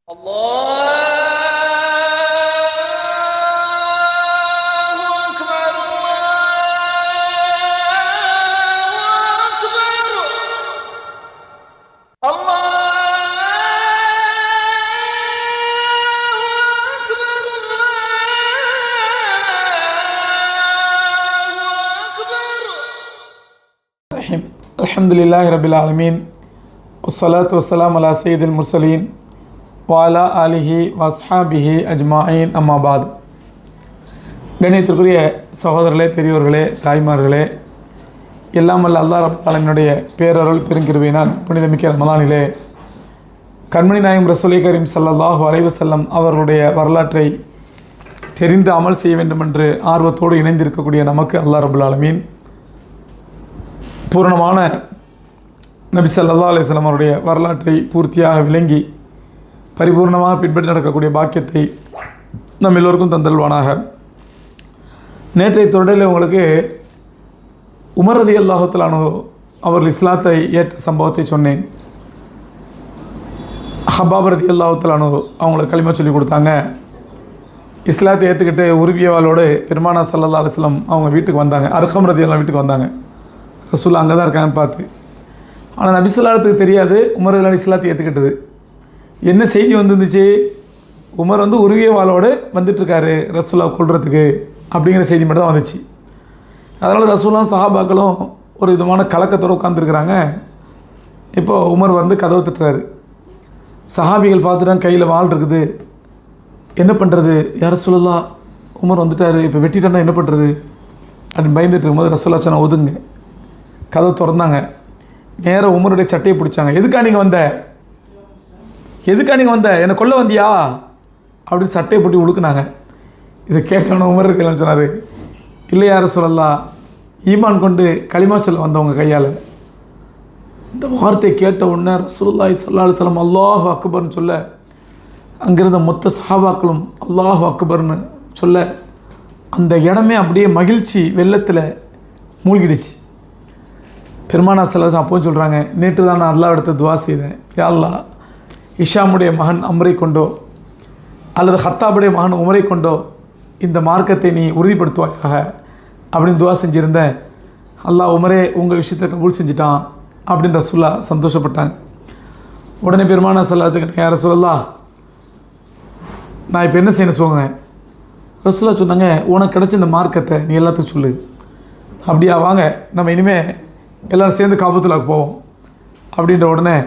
அல்ஹம்துலில்லாஹி ரபில் ஆலமீன் வஸ்ஸலாத்து வஸ்ஸலாம் அலா சையீதில் முர்சலீன் வஅலா ஆலிஹி வஸ்ஹாபிஹி அஜ்மாயின் அம்மாபாத். கண்ணியத்திற்குரிய சகோதரர்களே, பெரியோர்களே, தாய்மார்களே, எல்லாம் வல்ல அல்லாஹ் ரப்பல் ஆலமீனுடைய பேரருள் பெருங்கிருபையினால் புனிதமிக்க ரமலானிலே கண்மணி நாயகம் ரசூலே கரீம் ஸல்லல்லாஹு அலைஹி வஸல்லம் அவர்களுடைய வரலாற்றை தெரிந்து அமல் செய்ய வேண்டும் என்று ஆர்வத்தோடு இணைந்திருக்கக்கூடிய நமக்கு அல்லாஹ் ரப்பல் ஆலமீன் பூரணமான நபி ஸல்லல்லாஹு அலைஹி வஸல்லம் அவருடைய வரலாற்றை பூர்த்தியாக விளங்கி பரிபூர்ணமாக பின்பற்றி நடக்கக்கூடிய பாக்கியத்தை நம் எல்லோருக்கும் தந்தல்வானாக. நேற்றைய தொடரில் உங்களுக்கு உமர் ரலியல்லாஹு தஆலா அன்ஹு அவர்கள் இஸ்லாத்தை ஏற்ற சம்பவத்தை சொன்னேன். ஹப்பாப் ரலியல்லாஹு தஆலா அன்ஹு அவங்களுக்கு களிமா சொல்லி கொடுத்தாங்க. இஸ்லாத்தை ஏற்றுக்கிட்டு உருவியவாளோடு பெருமானா ஸல்லல்லாஹு அலைஹி வஸல்லம் அவங்க வீட்டுக்கு வந்தாங்க. அர்கம் ரலியல்லாஹு வீட்டுக்கு வந்தாங்க. ரசூல் அங்கே தான் இருக்காங்கன்னு பார்த்து. ஆனால் நபி ஸல்லல்லாஹு தெரியாது உமர் ரலியல்லாஹு இஸ்லாத்தை ஏற்றுக்கிட்டது. என்ன செய்தி வந்துருந்துச்சு? உமர் உருவிய வாளோடு வந்துட்டுருக்காரு ரசூலா கொள்றதுக்கு அப்படிங்கிற செய்தி மட்டும் தான் வந்துச்சு. அதனால் ரசூலாம் சஹாபாக்களும் ஒரு விதமான கலக்கத்தோடு உட்காந்துருக்குறாங்க. இப்போது உமர் கதவு தட்டுறாரு. சஹாபிகள் பார்த்துட்டாங்க, கையில் வாள் இருக்குது. என்ன பண்ணுறது? யார் ரசூலுல்லாஹ், உமர் வந்துட்டார், இப்போ வெட்டிட்டானா என்ன பண்ணுறது அப்படின்னு பயந்துட்டு இருக்கும்போது ரசூலுல்லாஹ் சொன்ன ஒதுங்க. கதவு திறந்தாங்க. நேராக உமருடைய சட்டையை பிடிச்சாங்க. எதுக்கா நீங்கள் வந்த என்னை கொல்ல வந்தியா அப்படின்னு சட்டையை போட்டு உழுக்குனாங்க. இதை கேட்டவன உமர் ரலியல்லாஹு சொன்னார், இல்லையா ரசூலல்லாஹ், ஈமான் கொண்டு களிமா சொல்ல வந்தவங்க கையால். இந்த வார்த்தையை கேட்ட உடனே ரசூலுல்லாஹி ஸல்லல்லாஹு அலைஹி வஸல்லம் அல்லாஹு அக்பர்னு சொல்ல, அங்கிருந்த மொத்த சஹாபாக்களும் அல்லாஹு அக்பர்னு சொல்ல, அந்த இடமே அப்படியே மகிழ்ச்சி வெள்ளத்தில் மூழ்கிடுச்சு. பெருமானா ஸல்லல்லாஹு அலைஹி வஸல்லம் அப்போவும் சொல்கிறாங்க, நேற்று தான் நான் அல்லாஹ் எடுத்து துவா செய்தேன், யா அல்லாஹ், இஷாமுடைய மகன் அம்ரை கொண்டோ அல்லது ஹத்தாபுடைய மகன் உமரை கொண்டோ இந்த மார்க்கத்தை நீ உறுதிப்படுத்துவாயாக அப்படின்னு துவா செஞ்சுருந்தேன். அல்லாஹ் உமரே உங்கள் விஷயத்தை கபூல் செஞ்சுட்டான் அப்படின்னு ரசூலுல்லாஹ் சந்தோஷப்பட்டாங்க. உடனே பெருமானா ஸல்லல்லாஹு அலைஹி வஸல்லம், யா ரசூலல்லாஹ், நான் இப்போ என்ன செய்யணும் சொல்லுங்க. ரசூலுல்லாஹ் சொன்னாங்க, உனக்கு கிடச்ச இந்த மார்க்கத்தை நீ எல்லாத்துக்கும் சொல்லு. அப்படியா, வாங்க நம்ம இனிமேல் எல்லோரும் சேர்ந்து காபத்துல்லாஹ்க்கு போவோம் அப்படின்ற உடனே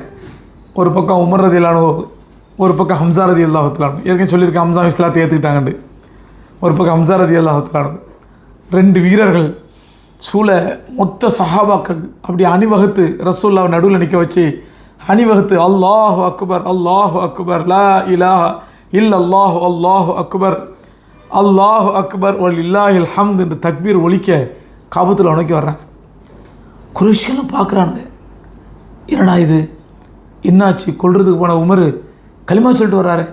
ஒரு பக்கம் உமர் ரலியல்லாஹு அன்ஹு, ஒரு பக்கம் ஹம்ஸா ரலியல்லாஹு தஆலா அன்ஹு, ஏற்கனவே சொல்லியிருக்கேன் ஹம்ஸா இஸ்லாத்தை ஏற்றுக்கிட்டாங்கண்டு. ஒரு பக்கம் ஹம்ஸா ரலியல்லாஹு தஆலா அன்ஹு, ரெண்டு வீரர்கள் சூழ மொத்த சஹாபாக்கள் அப்படி அணிவகுத்து ரசூலுல்லாஹ் நடுவில் நிற்க வச்சு அணிவகுத்து அல்லாஹு அக்பர் அல்லாஹு அக்பர் லா இலாஹா இல்லல்லாஹு அல்லாஹு அக்பர் அல்லாஹு அக்பர் வலில்லாஹில் ஹம்து என்று தக்பீர் ஒலிக்க காபத்துல்லாஹ் நோக்கி வர்றாங்க. குறைஷியெல்லாம் பார்க்குறானுங்க, என்னடா இது, என்னாச்சு? கொல்றதுக்கு போன உமர் களிமா சொல்லிட்டு வர்றாரு.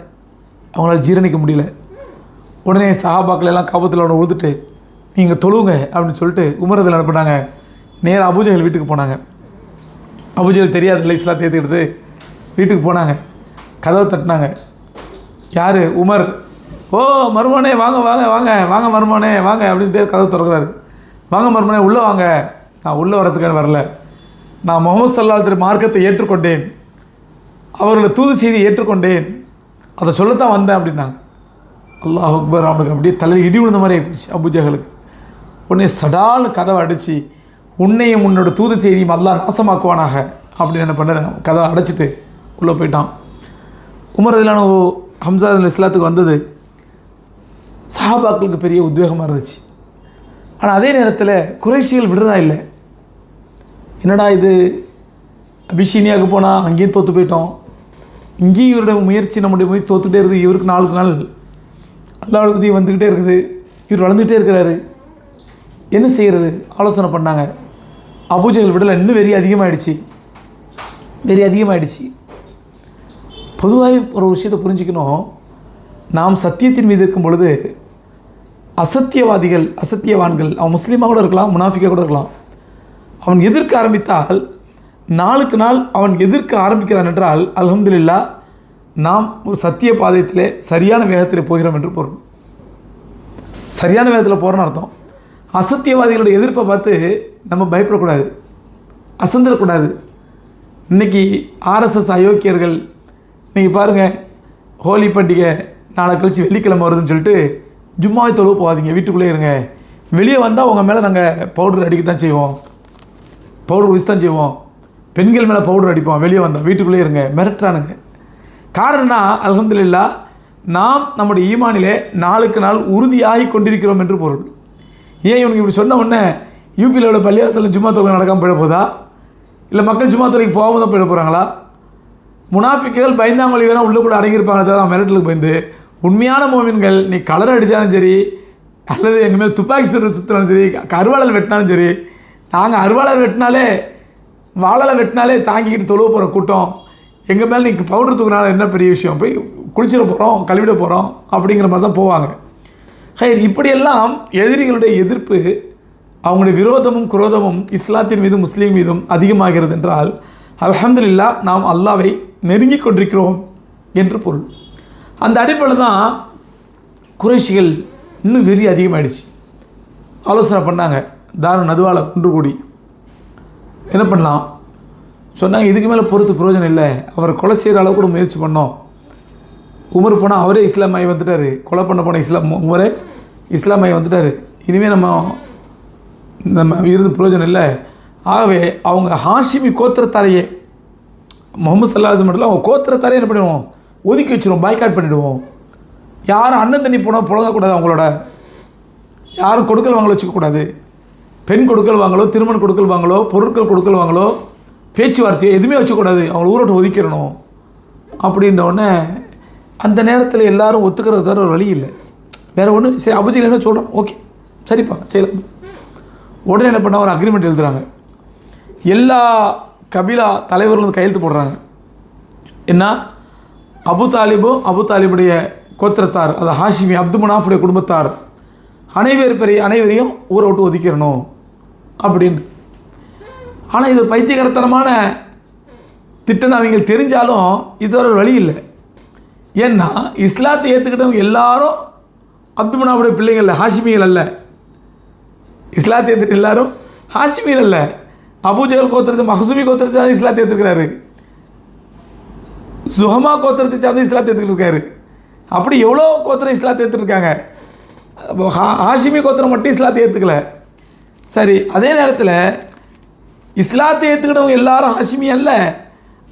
அவங்களால ஜீரணிக்க முடியல. உடனே சஹாபாக்கள் எல்லாம் காபத்துல்லாஹ் உழுதுட்டு நீங்கள் தொழுவுங்க அப்படின்னு சொல்லிட்டு உமர் அதில் அனுப்பினாங்க. நேராக அபூஜஹல் வீட்டுக்கு போனாங்க. அபூஜஹல் தெரியாது இல்லை இஸ்லாத்தை ஏற்றுக்கிட்டு. வீட்டுக்கு போனாங்க, கதவை தட்டினாங்க. யார்? உமர். ஓ மருமனே, வாங்க வாங்க வாங்க வாங்க மருமனே வாங்க அப்படின்ட்டு கதவை திறக்கிறாரு. வாங்க மருமனே, உள்ளே வாங்க. நான் உள்ளே வரதுக்கான வரல, நான் முஹம்மது ஸல்லல்லாஹு அலைஹி வஸல்லம் மார்க்கத்தை ஏற்றுக்கொண்டேன், அவர்களை தூது செய்தி ஏற்றுக்கொண்டேன், அதை சொல்லத்தான் வந்தேன் அப்படின்னாங்க. அல்லாஹ் அக்பர். அவனுக்கு அப்படியே தலையில் இடி விழுந்த மாதிரி ஆகிப்போச்சு அபூஜஹலுக்கு. உடனே சடால்னு கதவை அடித்து, உன்னையும் உன்னோட தூது செய்தியும் அல்லாஹ் நாசமாக்குவானாக அப்படின்னு என்ன பண்ண, கதவை அடைச்சிட்டு உள்ளே போயிட்டான். உமர் ரலியல்லாஹு அன்ஹு ஹம்ஸா இஸ்லாத்துக்கு வந்தது சஹாபாக்களுக்கு பெரிய உத்வேகமாக இருந்துச்சு. ஆனால் அதே நேரத்தில் குறைஷிகள் விடுறதா இல்லை. என்னடா இது, அபிஷீனியாவுக்கு போனால் அங்கேயும் தோற்று போயிட்டோம், இங்கேயும் இவருடைய முயற்சி நம்முடைய முயற்சி தோற்றுக்கிட்டே இருக்குது, இவருக்கு நாளுக்கு நாள் அல்லாஹ்வுடைய உதவி வந்துக்கிட்டே இருக்குது, இவர் வளர்ந்துக்கிட்டே இருக்கிறாரு, என்ன செய்கிறது ஆலோசனை பண்ணாங்க. அபூஜஹல் விடலை, இன்னும் வெறி அதிகமாகிடுச்சு. பொதுவாக ஒரு விஷயத்தை புரிஞ்சுக்கணும், நாம் சத்தியத்தின் மீது இருக்கும் பொழுது அசத்தியவான்கள், அவன் முஸ்லீமாக கூட இருக்கலாம், முனாஃபிக்காக கூட இருக்கலாம், அவன் எதிர்க்க ஆரம்பித்தால் நாளுக்கு நாள் அவன் எதிர்க்க ஆரம்பிக்கிறான் என்றால் அல்ஹம்துலில்லாஹ் நாம் ஒரு சத்திய பாதையத்திலே சரியான வேகத்தில் போகிறோம் என்று பொருள். சரியான வேகத்தில் போகிறோன்னு அர்த்தம். அசத்தியவாதிகளோட எதிர்ப்பை பார்த்து நம்ம பயப்படக்கூடாது, அசந்திடக்கூடாது. இன்றைக்கி ஆர்எஸ்எஸ் அயோக்கியர்கள் இன்றைக்கி பாருங்கள், ஹோலி பண்டிகை நாளை கழித்து வெள்ளிக்கிழமை வருதுன்னு சொல்லிட்டு ஜும்மாவை தொழுவு போகாதீங்க, வீட்டுக்குள்ளே இருங்க, வெளியே வந்தால் உங்கள் மேலே நாங்கள் பவுடர் அடிக்கத்தான் செய்வோம், பவுடர் குடிச்சு தான் செய்வோம், பெண்கள் மேலே பவுடர் அடிப்போம், வெளியே வந்தோம், வீட்டுக்குள்ளே இருங்க, மிரட்டுறானுங்க. காரணம்னா அல்ஹம்துலில்லாஹ் நாம் நம்முடைய ஈமானிலே நாளுக்கு நாள் உறுதியாகி கொண்டிருக்கிறோம் என்று பொருள். ஏன் இவனுக்கு இப்படி சொன்ன உடனே யூபியில் உள்ள பள்ளிவாசலில் ஜும்மா தொழுகை நடக்காமல் போயிட போதா, இல்லை மக்கள் ஜும்மா தொழுகைக்கு போகாமல் தான் போயிட போகிறாங்களா? முனாஃபிக்குகள் பயந்தாங்கொழி வேணால் உள்ளே கூட அடங்கியிருப்பாங்க தவிர மிரட்டலுக்கு பயந்து. உண்மையான மோமின்கள் நீ கலர் அடித்தாலும் சரி, அல்லது எங்கள் மேலே துப்பாக்கி சுற்றினாலும் சரி, அருவாளர் வெட்டினாலும் சரி, நாங்கள் அருவாளர் வெட்டினாலே வாழலை வெட்டினாலே தாங்கிக்கிட்டு தொழுவ போகிற கூட்டம், எங்கள் மேலே நீ பவுடர் தூக்குனால என்ன பெரிய விஷயம், போய் குளிச்சிட போகிறோம், கழுவிட போகிறோம் அப்படிங்கிற மாதிரி தான் போவாங்க. ஹைர், இப்படியெல்லாம் எதிரிகளுடைய எதிர்ப்பு, அவங்களுடைய விரோதமும் குரோதமும் இஸ்லாத்தின் மீதும் முஸ்லீம் மீதும் அதிகமாகிறது என்றால் அல்ஹம்துலில்லாஹ் நாம் அல்லாவை நெருங்கி கொண்டிருக்கிறோம் என்று பொருள். அந்த அடிப்படையில் தான் குறைஷிகள் இன்னும் வெறி அதிகமாகிடுச்சு. ஆலோசனை பண்ணாங்க, தாரு நதுவால் ஒன்று கூடி என்ன பண்ணலாம் சொன்னாங்க. இதுக்கு மேலே பொறுத்து பிரயோஜனம் இல்லை, அவரை கொலை செய்கிற அளவுக்கு கூட முயற்சி பண்ணோம். உமர் போனால் அவரே இஸ்லாமாயி வந்துட்டார், கொலை பண்ண போன உமரே இஸ்லாமாயி வந்துட்டார், இனிமேல் நம்ம இருந்து பிரயோஜனம் இல்லை. ஆகவே அவங்க ஹாஷிமி கோத்திரத்தாரையே, முகமது ஸல்லல்லாஹு அலைஹி வஸல்லம் அவங்க கோத்திரத்தாரையே என்ன பண்ணிடுவோம், ஒதுக்கி வச்சுருவோம், பாய்காட் பண்ணிவிடுவோம். யாரும் அண்ணன் தண்ணி போனால் புழங்கக்கூடாது, அவங்களோட யாரும் கொடுக்கல் வாங்கல வச்சுக்கக்கூடாது. பெண் கொடுக்கல் வாங்கலோ, திருமண கொடுக்கல் வாங்கலோ, பொருட்கள் கொடுக்கல் வாங்கலோ, பேச்சுவார்த்தையோ எதுவுமே வச்சுக்கூடாது, அவங்கள ஊரோட்டு ஒதுக்கிடணும் அப்படின்றவுடனே அந்த நேரத்தில் எல்லாரும் ஒத்துக்கிறது தவிர ஒரு வழி இல்லை, வேறு ஒன்று. சரி, அபுஜஹல் என்ன சொல்கிறோம், ஓகே சரிப்பா செய்யலாம். உடனே என்ன பண்ணால் ஒரு அக்ரிமெண்ட் எழுதுகிறாங்க. எல்லா கபீலா தலைவர்களும் கையெழுத்து போடுறாங்க. என்ன, அபு தாலிபுடைய கோத்திரத்தார், அது ஹாஷிமி அப்து மனாஃபுடைய குடும்பத்தார் அனைவரையும் ஊரை விட்டு ஒதுக்கிடணும் அப்படின்னு. ஆனால் இது பைத்தியகரத்தனமான திட்டம் அவங்க தெரிஞ்சாலும் இது ஒரு வழி இல்லை. ஏன்னா இஸ்லாத்தை ஏற்றுக்கிட்டவங்க எல்லாரும் அப்து மனாஃபுடைய பிள்ளைகள், ஹாஷிமிகள் அல்ல. இஸ்லாத்தை ஏற்றுக்கிட்ட எல்லாரும் ஹாஷிமிகள் அல்ல. அபூஜஹல் கோத்திரத்தை, மஹ்சூமி கோத்திரத்தை சார்ந்து இஸ்லாத்தை ஏற்றுக்கிறாரு, சுஹமா கோத்திரத்தை சார்ந்து இஸ்லாத்தை ஏற்றுக்கிட்டு. அப்படி எவ்வளோ கோத்திரம் இஸ்லாத்தை ஏற்றுருக்காங்க. ஹாஷிமி கோத்திரம் மட்டும் இஸ்லாத்தை ஏற்றுக்கல. சரி, அதே நேரத்தில் இஸ்லாத்தை ஏற்றுக்கிட்டவங்க எல்லாரும் ஹாஷிமி அல்ல,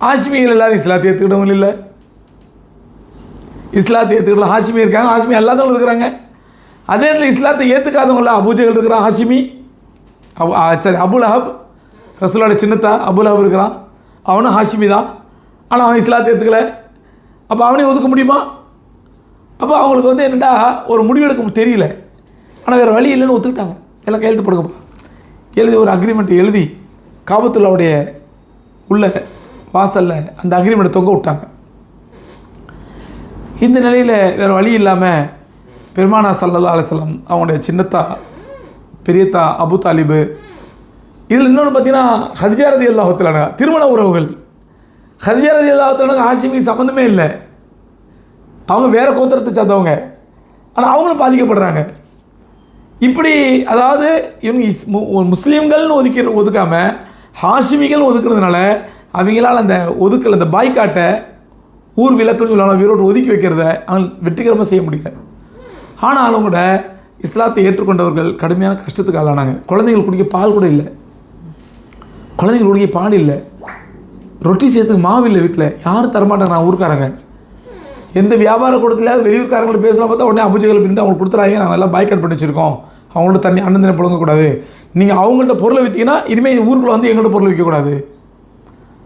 ஹாஷிமிகள் எல்லாரும் இஸ்லாத்தை ஏற்றுக்கிட்டவங்க இல்லை. இஸ்லாத்தை ஏற்றுக்கிட்ட ஹாஷிமி இருக்காங்க, ஹாஷிமி அல்லாதவங்க இருக்கிறாங்க. அதே நேரத்தில் இஸ்லாத்தை ஏற்றுக்காதவங்கள அபூஜஹல் இருக்கிறான், ஹாஷிமி. சரி, அபு லஹப் ரசூலோட சின்னத்தா அபு லஹப் இருக்கிறான், அவனும் ஹாஷிமி தான். ஆனால் அவன் இஸ்லாத்தை ஏற்றுக்கலை. அப்போ அவனையும் ஒதுக்க முடியுமா? அப்போ அவங்களுக்கு என்னென்னா ஒரு முடிவெடுக்க தெரியல. ஆனால் வேறு வழி இல்லைன்னு ஒத்துக்கிட்டாங்க. எல்லாம் கையெழுத்து போடுங்கப்பா எழுதி ஒரு அக்ரிமெண்ட் எழுதி காபத்துல்லாவுடைய உள்ள வாசலில் அந்த அக்ரிமெண்ட்டை தொங்க விட்டாங்க. இந்த நிலையில் வேறு வழி இல்லாமல் பெருமானா ஸல்லல்லாஹு அலைஹி வஸல்லம் அவங்களுடைய சின்னத்தா பெரியத்தா அபு தாலிபு, இதில் இன்னொன்று பார்த்தீங்கன்னா ஹதிஜா ரலியல்லாஹு தஆலா திருமண உறவுகள். ஹதிஜா ரலியல்லாஹு தஆலா ஹாஷிமி சம்மந்தமே இல்லை, அவங்க வேறு கோத்திரத்தை சார்ந்தவங்க, ஆனால் அவங்களும் பாதிக்கப்படுறாங்க. இப்படி அதாவது இவங்க முஸ்லீம்கள்னு ஒதுக்காமல் ஹாஷிமிகள் ஒதுக்குறதுனால அவங்களால் அந்த ஒதுக்கல், அந்த பாய்காட்டை, ஊர் விளக்குன்னு சொல்லுவாங்க, வீரோடு ஒதுக்கி வைக்கிறத அவங்க வெற்றிகரமாக செய்ய முடியல. ஆனாலும் கூட இஸ்லாத்தை ஏற்றுக்கொண்டவர்கள் கடுமையான கஷ்டத்துக்கு ஆளானாங்க. குழந்தைகள் குடிக்க பால் கூட இல்லை, குழந்தைகள் குடிக்க பால் இல்லை, ரொட்டி செய்யறதுக்கு மாவு இல்லை, வீட்டில் யாரும் தரமாட்டாங்க. நான் ஊருக்காரங்க எந்த வியாபார கூடத்தில் வெளியூர்காரங்களை பேசலாம் பார்த்தா உடனே அபூஜஹல் பின்ட்டு அவங்களுக்கு கொடுத்துறாங்க, நாங்கள் எல்லாம் பாய்காட் பண்ணி வச்சுருக்கோம், அவங்களோட தண்ணி அண்ணன் தண்ணி புழங்கக்கூடாது, நீங்கள் அவங்கள்ட்ட பொருளை விற்றீங்கன்னா இனிமேல் ஊருக்குள்ளே வந்து எங்கள்கிட்ட பொருளை விற்கக்கூடாது.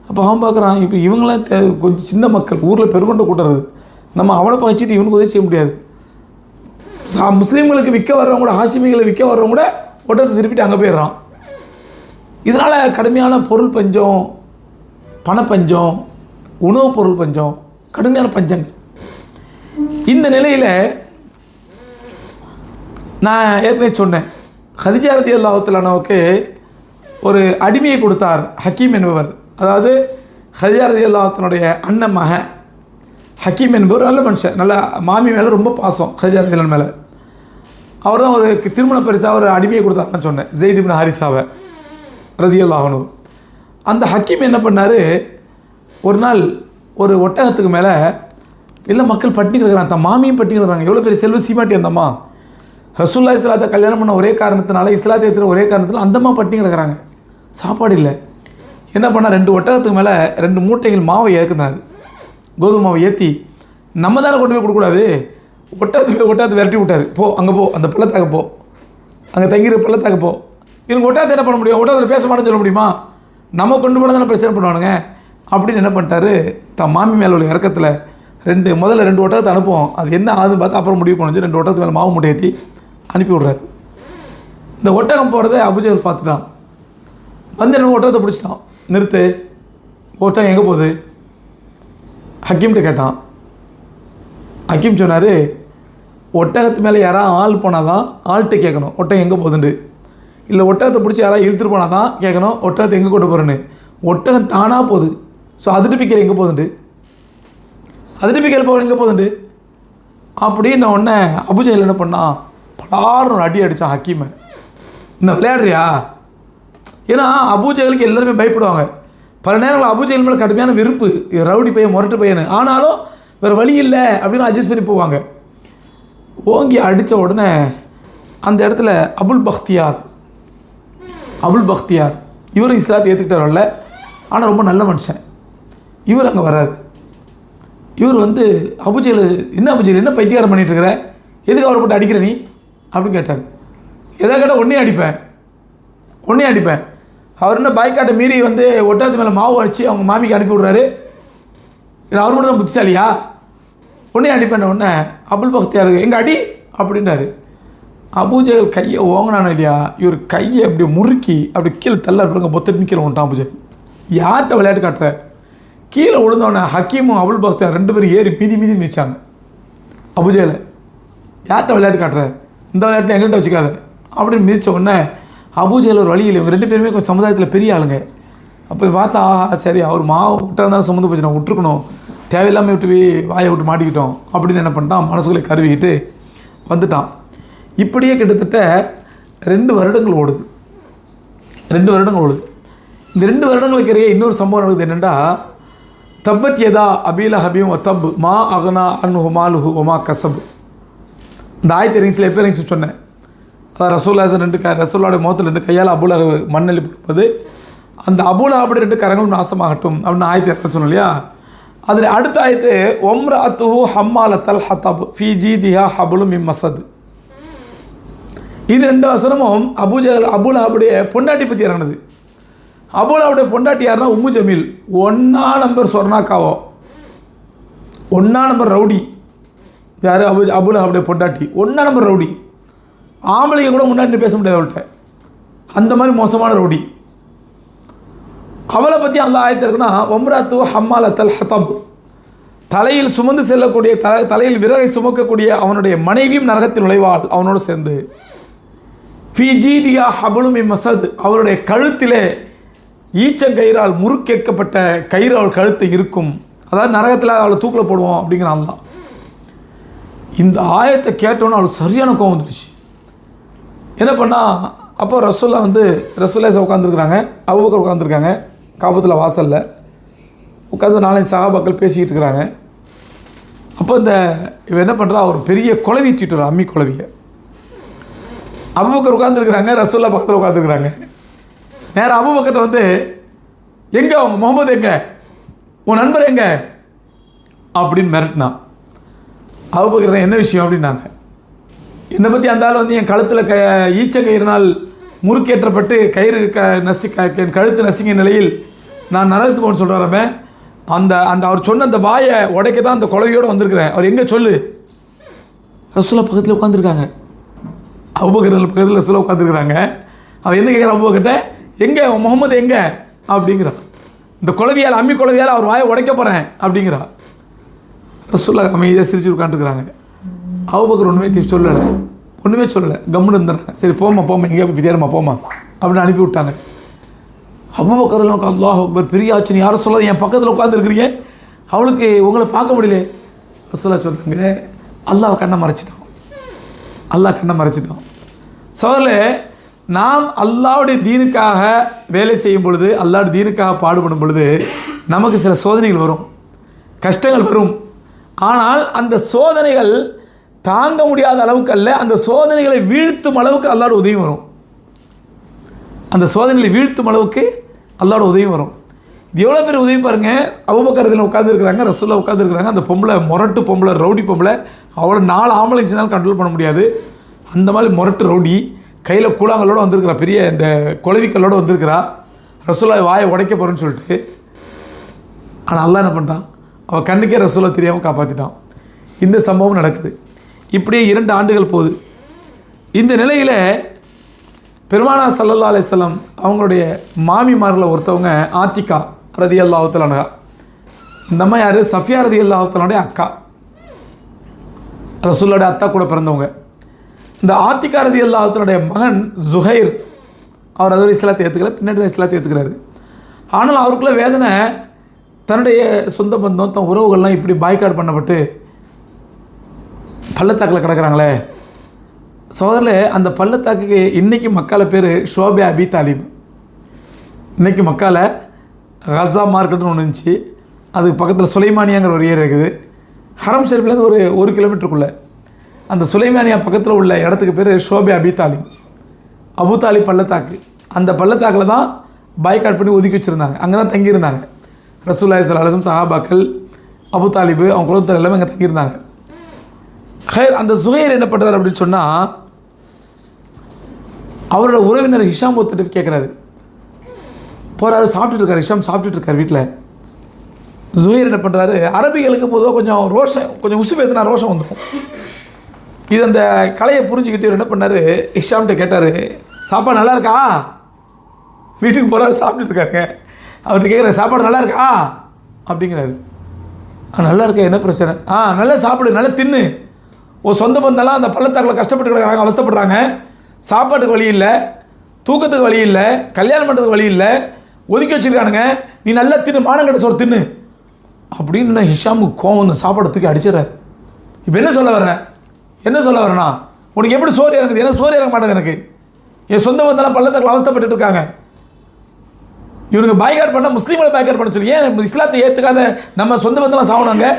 அப்போ அவன் பார்க்குறான், இப்போ இவங்களாம் கொஞ்சம் சின்ன மக்கள், ஊரில் பெருங்கொண்ட கூட்டுறது, நம்ம அவனை பகிச்சிட்டு இவனுக்கு உதவி செய்ய முடியாது. முஸ்லீம்களுக்கு விற்க வர்றவங்க கூட, ஹாஷிமிகளை விற்க வர்றவங்க கூட ஒட்டத்தை திருப்பிட்டு அங்கே போயிடுறான். இதனால் கடுமையான பொருள் பஞ்சம், பணப்பஞ்சம், உணவுப் பொருள் பஞ்சம், கடுமையான பஞ்சங்கள். இந்த நிலையில் நான் ஏற்கனவே சொன்னேன், ஹதிஜா ரலியல்லாஹு தஆலாவுக்கு ஒரு அடிமையை கொடுத்தார் ஹக்கீம் என்பவர். அதாவது ஹதிஜா ரலியல்லாஹு தஆலாவுடைய அண்ணன் மகன் ஹக்கீம் என்பவர் நல்ல மனுஷன், நல்ல மாமி மேலே ரொம்ப பாசம் ஹதீஜா ரலியல்லாஹு மேலே. அவர் தான் அவருக்கு திருமண பரிசாக ஒரு அடிமையை கொடுத்தாருன்னு சொன்னேன், ஸெய்த் இப்னு ஹாரிஸாவை ரலியல்லாஹு அன்ஹு. அந்த ஹக்கீம் என்ன பண்ணார், ஒரு நாள் ஒரு ஒட்டகத்துக்கு மேலே இல்லை மக்கள் பட்டினி கிடக்கிறாங்க, தன் மாமியும் பட்டினி கிடக்கிறாங்க, எவ்வளோ பெரிய செல்வ சீமாட்டி அந்தம்மா, ரசூலுல்லாஹி இஸ்லாத்தை கல்யாணம் பண்ண ஒரே காரணத்தினால, இஸ்லாத்தை ஏற்றுற ஒரே காரணத்தினால அந்தம்மா பட்டினி கிடக்கிறாங்க, சாப்பாடு இல்லை. என்ன பண்ணால் 2 ஒட்டகத்துக்கு மேலே 2 மூட்டைகள் மாவை ஏற்றுனார், கோதுமை மாவை ஏற்றி. நம்ம தானே கொண்டு போய் கொடுக்கூடாது, ஒட்டகத்தை விரட்டி விட்டார், போ அங்கே போ, அந்த பள்ளத்தாக்க போ, அங்கே தங்கிற பள்ளத்தாக்க போ. இவங்க ஒட்டகத்தை என்ன பண்ண முடியும், ஒட்டகத்தில் பேச மாட்டேன்னு சொல்ல முடியுமா, நம்ம கொண்டு போனால் தானே பிரச்சனை பண்ணுவானுங்க அப்படின்னு என்ன பண்ணிட்டாரு, தன் மாமி மேலே உள்ள இறக்கத்தில் முதல்ல 2 ஒட்டகத்தை அனுப்புவோம், அது என்ன ஆகுதுன்னு பார்த்து அப்புறம் முடிவு பண்ணி 2 ஒட்டகத்து மேலே மாவு மூட்டை ஏற்றி அனுப்பி விட்றாரு. இந்த ஒட்டகம் போகிறத அபூஜஹல் பார்த்துட்டான், வந்து என்ன ஒட்டகத்தை பிடிச்சிட்டான், நிறுத்து, ஒட்டகம் எங்கே போகுது ஹக்கீம்கிட்ட கேட்டான். ஹக்கீம் சொன்னார், ஒட்டகத்து மேலே யாராவது ஆள் போனால் தான் ஆள்கிட்ட கேட்கணும் ஒட்டகம் எங்கே போகுதுண்டு, இல்லை ஒட்டகத்தை பிடிச்சி யாராவது இழுத்துட்டு போனால் தான் கேட்கணும் ஒட்டகத்தை எங்கே கொண்டு போகிறேன்னு. ஒட்டகம் தானாக போகுது, ஸோ அதிட்டு பிக்கல் எங்கே போகுதுண்டு, அதிட்டு பிக்கல் போகிற எங்கே போகுதுண்டு அப்படின்னு உடனே அபூஜஹல் என்ன பண்ணான், பலாரும் ஒரு அடி அடித்தான் ஹக்கீமை. இந்த விளையாடுறியா, ஏன்னா அபூஜஹலுக்கு எல்லாருமே பயப்படுவாங்க. பல நேரங்கள் அபூஜஹல் மேலே கடுமையான வெறுப்பு, ரவுடி பையன் முரட்டு பையன், ஆனாலும் வேறு வழி இல்லை அப்படின்னு அட்ஜஸ்ட் பண்ணி போவாங்க. ஓங்கி அடித்த உடனே அந்த இடத்துல அபுல் பக்தியார் இவரும் இஸ்லாத்தை ஏற்றுக்கிட்டார்ல, ஆனால் ரொம்ப நல்ல மனுஷன். இவர் அங்கே வர்றாரு. இவர் வந்து அபூஜஹல், என்ன அபூஜஹல் என்ன பைத்தியாரம் பண்ணிகிட்டு இருக்கிற, எதுக்கு அவரை போட்டு அடிக்கிற நீ அப்படின்னு கேட்டார். எதை கேட்டால் ஒன்றே அடிப்பேன். அவர் என்ன பாய்க்காட்டை மீறி வந்து ஒட்டகத்து மேலே மாவு அடித்து அவங்க மாமிக்கு அனுப்பி விட்றாரு, அவர் மட்டும் தான் புத்திசாலியா, ஒன்றே அடிப்பேன். உடனே அபுல் பக்தியார் எங்கே அடி அப்படின்றாரு. அபூஜஹல் கையை ஓங்கினானு இல்லையா, இவர் கையை அப்படி முறுக்கி அப்படி கீழே தள்ள இருப்பாங்க, பொத்தட்டு கீழே விட்டான் அபூஜஹல். யார்கிட்ட விளையாட்டு காட்டுற, கீழே விழுந்தோடனே ஹக்கீமும் அபுல் பக்தியார் 2 பேரும் ஏறி மீதி மிதிச்சாங்க அபூஜஹலை. யார்கிட்ட விளையாட்டு காட்டுற, இந்த விளையாட்டு எங்கள்கிட்ட வச்சுக்காத அப்படின்னு மிதித்த உடனே அபூஜஹல் ஒரு வழியில், இவங்க 2 பேருமே கொஞ்சம் சமுதாயத்தில் பெரிய ஆளுங்க. அப்போ பார்த்தா சரி அவர் மாவு விட்டால் இருந்தாலும் சுமந்து போச்சு, நான் விட்டுருக்கணும், தேவையில்லாமல் விட்டு போய் வாயை விட்டு மாட்டிக்கிட்டோம் அப்படின்னு என்ன பண்ணிட்டான், மனசுக்குள்ளே கருவிக்கிட்டு வந்துட்டான். இப்படியே கிட்டத்தட்ட 2 வருடங்கள் ஓடுது. இந்த 2 வருடங்களுக்கு இடையே இன்னொரு சம்பவம் நடக்குது. என்னென்னா, தப்பத் யதா அபீ லஹபின் வ தப் மா அக்னா அன்ஹு மாலுஹு வ மா கஸப். இந்த ஆயத்தை இறங்கி எப்போ இறங்கி சொன்னேன், அதான் ரசூலுல்லாஹி முகத்தில் 2 கையால் அபூ லஹப் மண்ணெளி போடுவது, அந்த அபூ லஹபுடைய 2 கரங்களும் நாசமாகட்டும் அப்படின்னு ஆயத்தை இறங்க சொன்னோம் இல்லையா. அதில் அடுத்த ஆயத்து ஒம்ரஅத்துஹு ஹம்மாலத்தல் ஹத்தப் ஃபீ ஜீதிஹா ஹப்லும் மின் மஸத். இது 2 வசனமும் அபூ லஹபுடைய பொண்டாட்டி பற்றி இறங்கினது. அபூ லஹபுடைய பொண்டாட்டி யாருன்னா உம்மு ஜமீல், 1ஆம் நம்பர் சொர்ணாக்காவோ, 1ஆம் நம்பர் ரவுடி. யார், அபூ லஹபுடைய பொண்டாட்டி 1ஆம் நம்பர் ரவுடி. ஆம்பளைங்க கூட முன்னாடி பேச முடியாது அவள்கிட்ட, அந்த மாதிரி மோசமான ரவுடி. அவளை பற்றி அந்த ஆயத்து இருக்குன்னா, ஒம்ராத்து ஹம்மாலத்தல் ஹத்தப், தலையில் சுமந்து செல்லக்கூடிய தலையில் விறகை சுமக்கக்கூடிய அவனுடைய மனைவியும் நரகத்தில் நுழைவாள் அவனோடு சேர்ந்து. ஃபீ ஜீதியா ஹப்லும் மின் மஸத், அவருடைய கழுத்திலே ஈச்சங்கயிறால் முறுக்கேற்கப்பட்ட கயிறு அவள் கழுத்து இருக்கும், அதாவது நரகத்தில் அவளை தூக்கில் போடுவோம் அப்படிங்கிறான் தான். இந்த ஆயத்தை கேட்டோன்னு அவளுக்கு சரியான கோவம் வந்துடுச்சு. என்ன பண்ணால், அப்போ ரசூலுல்லாஹி உட்காந்துருக்குறாங்க, அபூபக்கர் உட்காந்துருக்காங்க காபத்தில் வாசலில் உட்காந்து 4 சஹாபாக்கள் பேசிக்கிட்டு இருக்கிறாங்க. அப்போ இவன் என்ன பண்ணுறா, ஒரு பெரிய குழவி தூக்கிட்டு அம்மி குழவியை. அபூபக்கர் உட்காந்துருக்குறாங்க, ரசூலுல்லாஹ் பக்கத்தில் உட்காந்துருக்குறாங்க. நேராக அபூபக்கர் வந்து, எங்கே அவங்க முகமது, எங்கே உன் நண்பர் எங்கே அப்படின்னு மிரட்டினான். அபூபக்கர் என்ன விஷயம் அப்படின்னாங்க. என்னை பற்றி அந்த ஆள் வந்து என் கழுத்தில் ஈச்சங்கயிறினால் முறுக்கேற்றப்பட்டு கயிறு என் கழுத்து நசுங்கிய நிலையில் நான் நரகத்துக்கு போகணும்னு சொல்கிறாரமே, அந்த அவர் சொன்ன அந்த வாயை உடைக்க தான் அந்த குழவையோடு வந்திருக்கிறேன், அவர் எங்கே சொல்லு. ரசூலுல்லாஹ் பக்கத்தில் உட்காந்துருக்காங்க, அபூபக்கர் பக்கத்தில் ரசூலுல்லாஹ் உட்காந்துருக்குறாங்க. அவன் என்ன கேட்குறான், அபூபக்கர்ட்ட எங்கே முகமது எங்கே அப்படிங்கிறான். இந்த குழவியால் அம்மி குழவியால் அவர் வாயை உடைக்க போகிறேன் அப்படிங்கிறான். ரசூலுல்லாஹ் அமைதியாக சிரிச்சு உட்காந்துருக்குறாங்க. அபூபக்கர் ஒன்றுமே சொல்லலை, கம்முன்னு இருந்துடுறாங்க. சரி போமா எங்கேயா வித்தியாரமா போமா அப்படின்னு அனுப்பி விட்டாங்க. அபூபக்கர் அல்லாஹ் அக்பர், பெரிய ஆச்சு, யாரும் சொல்லாது, என் பக்கத்தில் உட்காந்துருக்கிறீங்க, அவளுக்கு உங்களை பார்க்க முடியல, ரசூலுல்லாஹ் சொல்கிறாங்க, அல்லாஹ் கண்ணை மறைச்சிட்டான், அல்லாஹ் கண்ணை மறைச்சிட்டான். சோதரே, நாம் அல்லாஹ்வுடைய தீனுக்காக வேலை செய்யும் பொழுது, அல்லாஹ்வுடைய தீனுக்காக பாடுபடும் பொழுது நமக்கு சில சோதனைகள் வரும், கஷ்டங்கள் வரும். ஆனால் அந்த சோதனைகள் தாங்க முடியாத அளவுக்கு அல்ல, அந்த சோதனைகளை வீழ்த்தும் அளவுக்கு அல்லாஹ்வுடைய உதவி வரும். அந்த சோதனைகளை வீழ்த்தும் அளவுக்கு அல்லாஹ்வுடைய உதவி வரும். இது எவ்வளோ பேர் உதவி பாருங்கள். அபூபக்கர் இதில் உட்காந்துருக்குறாங்க, ரசூலுல்லாஹ் உட்காந்துருக்குறாங்க. அந்த பொம்பளை முரட்டு பொம்பளை, ரவுடி பொம்பளை, அவ்வளோ 4 ஆம்பளை இருந்துச்சுனாலும் கண்ட்ரோல் பண்ண முடியாது. அந்த மாதிரி முரட்டு ரவுடி கையில் கூழாங்கல்லோடு வந்திருக்கிறா, பெரிய இந்த குளவிக்கல்லோடு வந்திருக்கிறா. ரசூலுல்லாஹ் வாயை உடைக்க போகிறேன்னு சொல்லிட்டு. ஆனால் அல்லாஹ் என்ன பண்ணிட்டான், அவள் கண்ணுக்கே ரசூலுல்லாஹ் தெரியாமல் காப்பாற்றிட்டான். இந்த சம்பவம் நடக்குது. இப்படியே 2 ஆண்டுகள் போகுது. இந்த நிலையில் பெருமானார் ஸல்லல்லாஹு அலைஹி வஸல்லம் அவங்களுடைய மாமிமாரில் ஒருத்தவங்க ஆத்திகா ரலியல்லாஹு தஆலா அன்ஹா. இந்த அம்மா யார்? சஃபியா ரலியல்லாஹு தஆலாவுடைய அக்கா, ரசூலுல்லாஹ்வுடைய அத்தா கூட பிறந்தவங்க. இந்த ஆத்திகா ரலியல்லாஹு தஆலாவுடைய மகன் ஜுஹைர், அவர் அதுவரை இஸ்லாத்தை ஏற்றுக்கல, பின்னாடி தான் இஸ்லாத்தை ஏற்றுக்கிறாரு. ஆனால் அவருக்குள்ள வேதனை, தன்னுடைய சொந்த பந்தம், தன் உறவுகள்லாம் இப்படி பாய்காட் பண்ணப்பட்டு பள்ளத்தாக்கில் கிடக்கிறாங்களே. சோதரில் அந்த பள்ளத்தாக்குக்கு இன்றைக்கி மக்கால பேர் ஷோபே அபி தாலிப். இன்றைக்கி மக்கால கஸா மார்க்கெட்டுன்னு ஒன்று இருந்துச்சு, அதுக்கு பக்கத்தில் சுலைமானியாங்கிற ஒரு ஏரியா இருக்குது. ஹரம் ஷெரீஃப்லேருந்து ஒரு 1 கிலோமீட்டருக்குள்ளே அந்த சுலைமானியா பக்கத்தில் உள்ள இடத்துக்கு பேர் ஷோபே அபி தாலிப், அபு தாலிப் பள்ளத்தாக்கு. அந்த பள்ளத்தாக்கில் தான் பாய்காட் பண்ணி ஒதுக்கி வச்சுருந்தாங்க, அங்கே தான் தங்கியிருந்தாங்க. ரசூலுல்லாஹி ஸல்லல்லாஹு அலைஹி வஸல்லம், சஹாபாக்கள், அபு தாலிபு, அவங்க குடும்பத்தில் எல்லாமே அங்கே தங்கியிருந்தாங்க. அந்த ஜுஹைர் என்ன பண்ணுறாரு அப்படின்னு சொன்னால், அவரோட உறவினர் ஹிஷாம் ஒருத்தர் கேட்குறாரு. போகிறாரு, சாப்பிட்டுட்டு இருக்காரு, ஹிஷாம் சாப்பிட்டுட்டு இருக்கார் வீட்டில். ஜுஹைர் என்ன பண்ணுறாரு, அரபிகளுக்கு பொதுவாக கொஞ்சம் ரோஷம், கொஞ்சம் உசு பேத்துனா ரோஷம் வந்துடும். இது அந்த கலையை புரிஞ்சுக்கிட்டு என்ன பண்ணார், ஹிஷாம்கிட்ட கேட்டார், சாப்பாடு நல்லா இருக்கா? வீட்டுக்கு போகிறாரு, சாப்பிட்டுட்டு இருக்காருங்க. அவர்கிட்ட கேட்குறாரு, சாப்பாடு நல்லா இருக்கா அப்படிங்கிறாரு. நல்லா இருக்கா, என்ன பிரச்சனை? நல்லா சாப்பிடு, நல்லா தின்னு. சொந்த பந்தெல்லாம் அந்த பள்ளத்தாக்கில் கஷ்டப்பட்டு கிடக்கிறாங்க, அவஸ்தப்படுறாங்க, சாப்பாட்டுக்கு வழி இல்லை, தூக்கத்துக்கு வழி இல்லை, கல்யாணம் பண்ணுறதுக்கு வழி இல்லை, ஒதுக்கி வச்சுருக்கானுங்க, நீ நல்லா தின்னு, மானங்கட்ட சோறு தின்னு அப்படின்னு ஹிஷாமுக்கு கோவம் சாப்பாடை தூக்கி அடிச்சிடறாரு. இப்போ என்ன சொல்ல வர, என்ன சொல்ல வரேன்னா, உனக்கு எப்படி சோறு இறங்குது? எனக்கு சோறு இறங்க மாட்டேங்குது. எனக்கு என் சொந்த பந்தெல்லாம் பள்ளத்தாக்கில் அவஸ்தப்பட்டு இருக்காங்க. இவனுக்கு பாய்காட் பண்ணால் முஸ்லீம்களை பாய்காட் பண்ண சொல்லி, ஏன் இஸ்லாத்தை ஏற்றுக்காத நம்ம சொந்த பந்தெல்லாம் சாப்பிடுவாங்க?